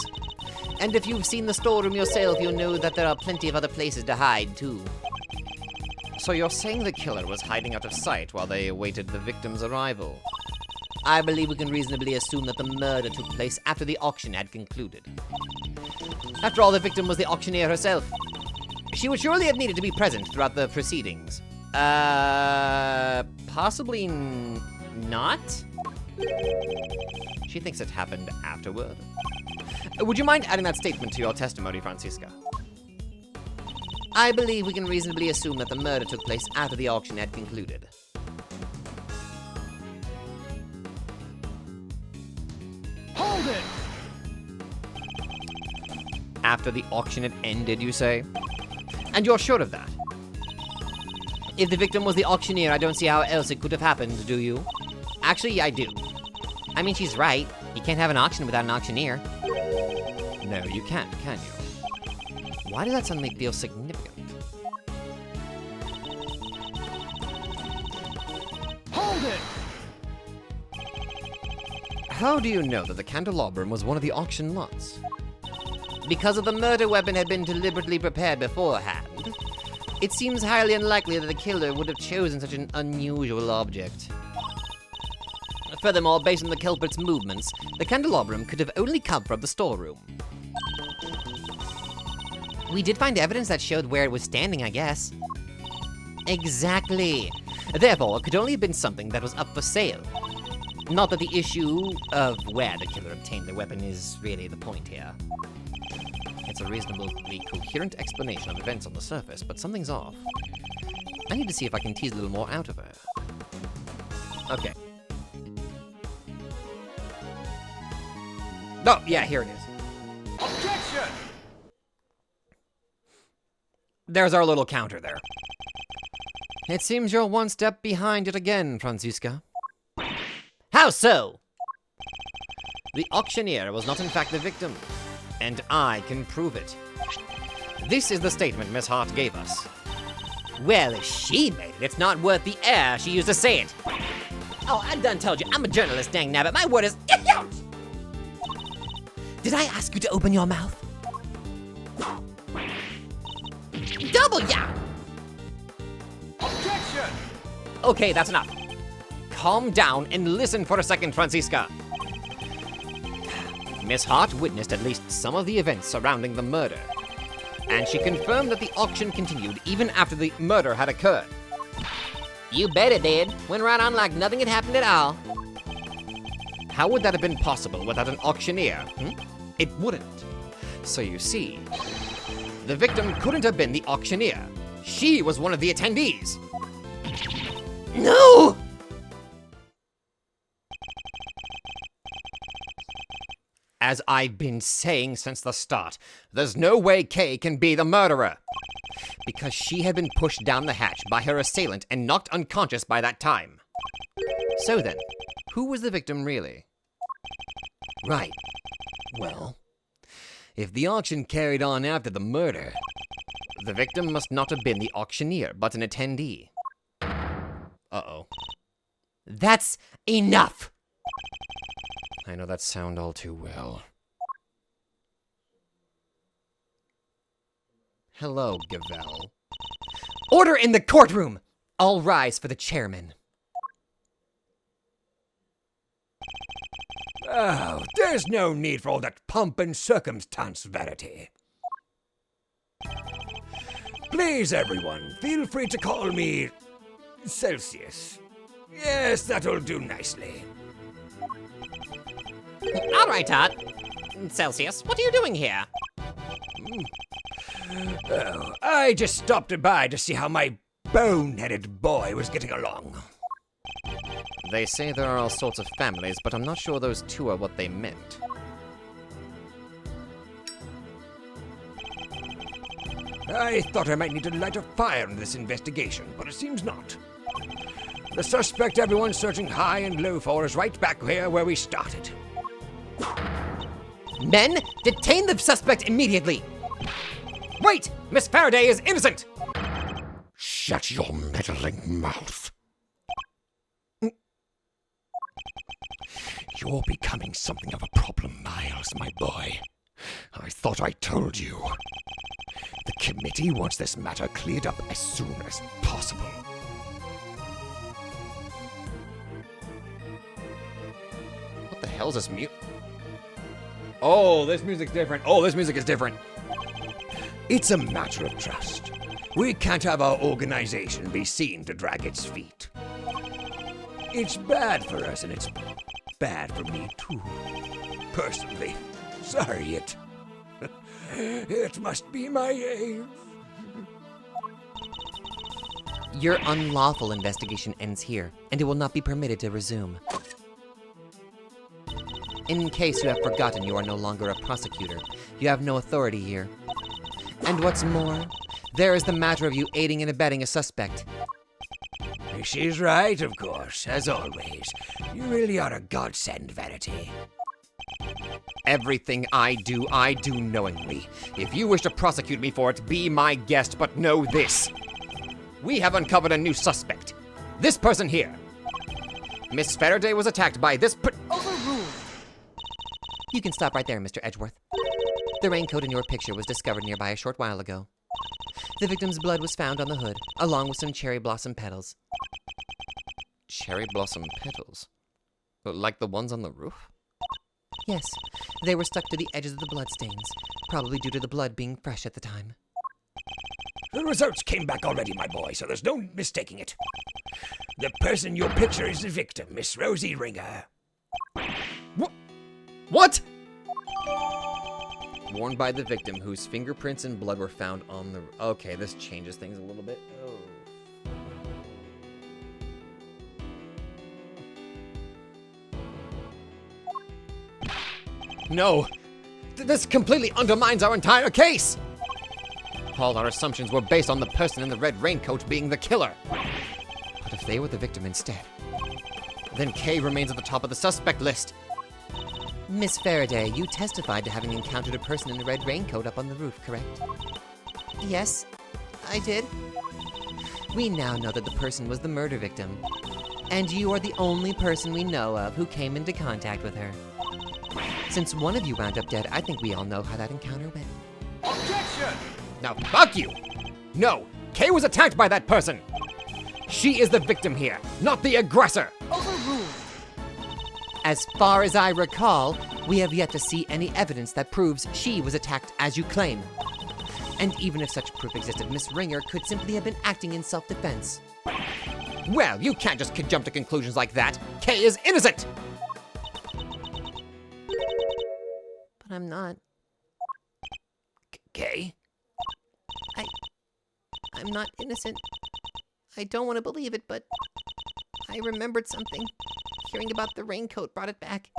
And if you've seen the storeroom yourself, you'll know that there are plenty of other places to hide, too. So you're saying the killer was hiding out of sight while they awaited the victim's arrival? I believe we can reasonably assume that the murder took place after the auction had concluded. After all, the victim was the auctioneer herself. She would surely have needed to be present throughout the proceedings. Possibly not? She thinks it happened afterward. Would you mind adding that statement to your testimony, Francisca? I believe we can reasonably assume that the murder took place after the auction had concluded. Hold it! After the auction had ended, you say? And you're sure of that? If the victim was the auctioneer, I don't see how else it could have happened, do you? Actually, I do. I mean, she's right. You can't have an auction without an auctioneer. No, you can't, can you? Why does that suddenly feel significant? Hold it! How do you know that the candelabrum was one of the auction lots? Because of the murder weapon had been deliberately prepared beforehand, it seems highly unlikely that the killer would have chosen such an unusual object. Furthermore, based on the culprit's movements, the candelabrum could have only come from the storeroom. We did find evidence that showed where it was standing, I guess. Exactly. Therefore, it could only have been something that was up for sale. Not that the issue of where the killer obtained the weapon is really the point here. It's a reasonably coherent explanation of events on the surface, but something's off. I need to see if I can tease a little more out of her. Okay. Oh, yeah, here it is. Objection! There's our little counter there. It seems you're one step behind it again, Franziska. How so? The auctioneer was not in fact the victim, and I can prove it. This is the statement Miss Hart gave us. Well, if she made it, it's not worth the air she used to say it. Oh, I done told you, I'm a journalist, dang nabbit. My word is... Did I ask you to open your mouth? Double ya! Objection! Okay, that's enough. Calm down and listen for a second, Franziska. Miss Hart witnessed at least some of the events surrounding the murder, and she confirmed that the auction continued even after the murder had occurred. You bet it did. Went right on like nothing had happened at all. How would that have been possible without an auctioneer? It wouldn't. So you see, the victim couldn't have been the auctioneer. She was one of the attendees. No! As I've been saying since the start, there's no way Kay can be the murderer. Because she had been pushed down the hatch by her assailant and knocked unconscious by that time. So then, who was the victim really? Right. Well, if the auction carried on after the murder, The victim must not have been the auctioneer, but an attendee. Uh-oh. That's enough! I know that sound all too well. Hello, Gavel. Order in the courtroom! All rise for the chairman. oh, there's no need for all that pomp and circumstance, Verity. Please, everyone, feel free to call me Celsius. Yes, that'll do nicely. All right, Todd. Celsius, what are you doing here? Oh, I just stopped by to see how my bone-headed boy was getting along. They say there are all sorts of families, but I'm not sure those two are what they meant. I thought I might need to light a fire in this investigation, but it seems not. The suspect everyone's searching high and low for is right back here where we started. Men, detain the suspect immediately! Wait! Miss Faraday is innocent! Shut your meddling mouth. You're becoming something of a problem, Miles, my boy. I thought I told you. The committee wants this matter cleared up as soon as possible. What the hell's this mute? Oh, this music's different. Oh, this music is different. It's a matter of trust. We can't have our organization be seen to drag its feet. It's bad for us, and it's bad for me, too. Personally. Sorry, it must be my age. Your unlawful investigation ends here, and it will not be permitted to resume. In case you have forgotten, you are no longer a prosecutor. You have no authority here. And what's more, there is the matter of you aiding and abetting a suspect. She's right, of course, as always. You really are a godsend, Verity. Everything I do knowingly. If you wish to prosecute me for it, be my guest, but know this. We have uncovered a new suspect. This person here. Miss Faraday was attacked by this Overruled. You can stop right there, Mr. Edgeworth. The raincoat in your picture was discovered nearby a short while ago. The victim's blood was found on the hood, along with some cherry blossom petals. Cherry blossom petals? Like the ones on the roof? Yes, they were stuck to the edges of the bloodstains, probably due to the blood being fresh at the time. The results came back already, my boy, so there's no mistaking it. The person in your picture is the victim, Miss Rosie Ringer. What? Worn by the victim, whose fingerprints and blood were found on the... Okay, this changes things a little bit. Oh. No! This completely undermines our entire case! all our assumptions were based on the person in the red raincoat being the killer. But if they were the victim instead, then Kay remains at the top of the suspect list. Miss Faraday, you testified to having encountered a person in the red raincoat up on the roof, correct? Yes, I did. We now know that the person was the murder victim, and you are the only person we know of who came into contact with her. Since one of you wound up dead, I think we all know how that encounter went. Objection! Now, fuck you! No, Kay was attacked by that person! She is the victim here, not the aggressor! Overruled. As far as I recall, we have yet to see any evidence that proves she was attacked as you claim. And even if such proof existed, Miss Ringer could simply have been acting in self-defense. Well, you can't just jump to conclusions like that. Kay is innocent! But I'm not. Kay? I'm not innocent. I don't want to believe it, but I remembered something. Hearing about the raincoat brought it back.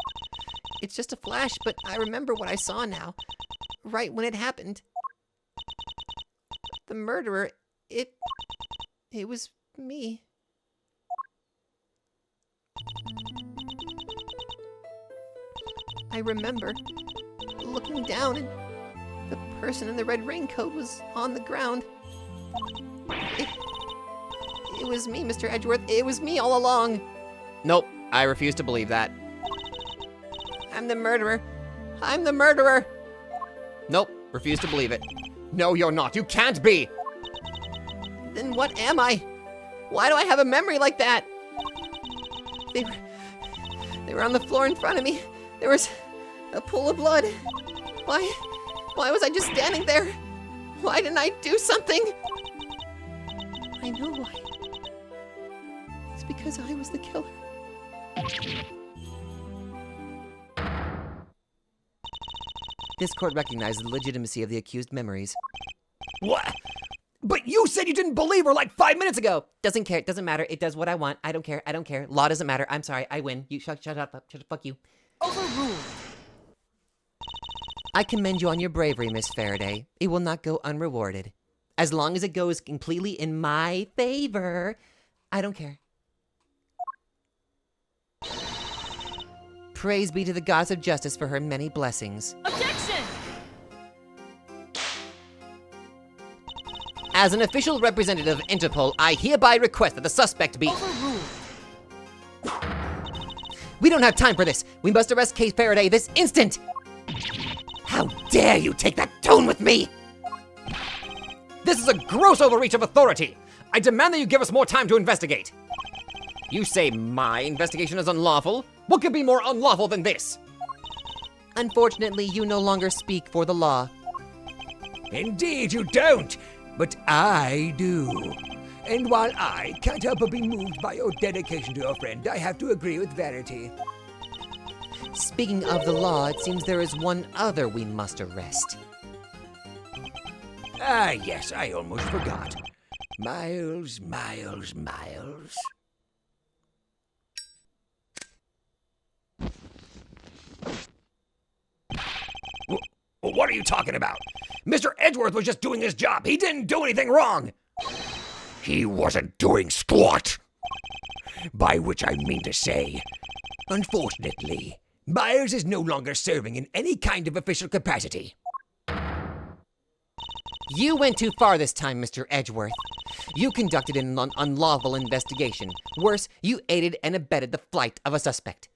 It's just a flash, but I remember what I saw now. Right when it happened. The murderer, it was me. I remember looking down and the person in the red raincoat was on the ground. It was me, Mr. Edgeworth. It was me all along. Nope, I refuse to believe that. I'm the murderer. I'm the murderer. Nope, refuse to believe it. No, you're not. You can't be! Then what am I? Why do I have a memory like that? They were on the floor in front of me. There was a pool of blood. Why was I just standing there? Why didn't I do something? I know why. It's because I was the killer. This court recognizes the legitimacy of the accused memories. What? But you said you didn't believe her like 5 minutes ago! Doesn't care, doesn't matter, it does what I want. I don't care. Law doesn't matter. I'm sorry, I win. You shut up, fuck you. Overruled. I commend you on your bravery, Miss Faraday. It will not go unrewarded. As long as it goes completely in my favor, I don't care. Praise be to the gods of justice for her many blessings. Objection! As an official representative of Interpol, I hereby request that the suspect be... Overruled. We don't have time for this. We must arrest Kay Faraday this instant. How dare you take that tone with me? This is a gross overreach of authority! I demand that you give us more time to investigate! You say my investigation is unlawful? What could be more unlawful than this? Unfortunately, you no longer speak for the law. Indeed you don't, but I do. And while I can't help but be moved by your dedication to your friend, I have to agree with Verity. Speaking of the law, it seems there is one other we must arrest. Ah, yes, I almost forgot. Miles. What are you talking about? Mr. Edgeworth was just doing his job. He didn't do anything wrong. He wasn't doing squat. By which I mean to say, unfortunately, Miles is no longer serving in any kind of official capacity. You went too far this time, Mr. Edgeworth. You conducted an unlawful investigation. Worse, you aided and abetted the flight of a suspect.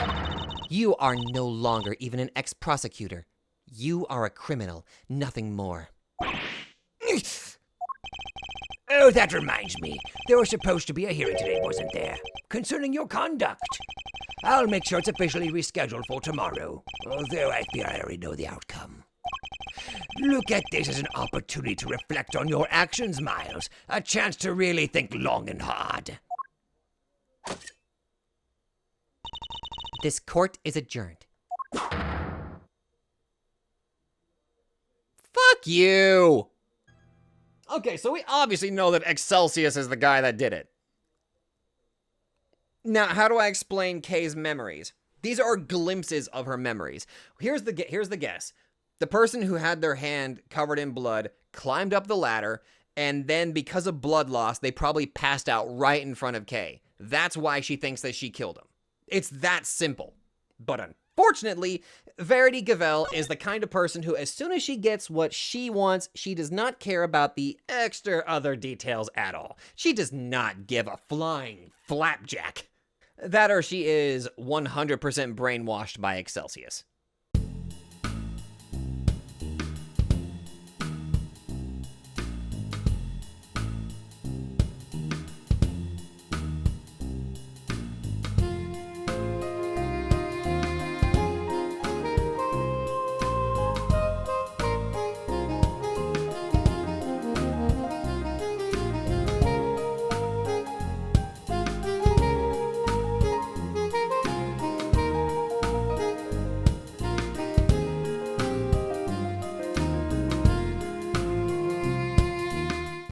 You are no longer even an ex-prosecutor. You are a criminal, nothing more. Oh, that reminds me. There was supposed to be a hearing today, wasn't there? Concerning your conduct. I'll make sure it's officially rescheduled for tomorrow, although I fear I already know the outcome. Look at this as an opportunity to reflect on your actions, Miles. A chance to really think long and hard. This court is adjourned. Fuck you! Okay, so we obviously know that Excelsius is the guy that did it. Now, how do I explain Kay's memories? These are glimpses of her memories. Here's the guess. The person who had their hand covered in blood climbed up the ladder, and then because of blood loss, they probably passed out right in front of Kay. That's why she thinks that she killed him. It's that simple. But unfortunately, Verity Gavel is the kind of person who, as soon as she gets what she wants, she does not care about the extra other details at all. She does not give a flying flapjack. That or she is 100% brainwashed by Excelsius.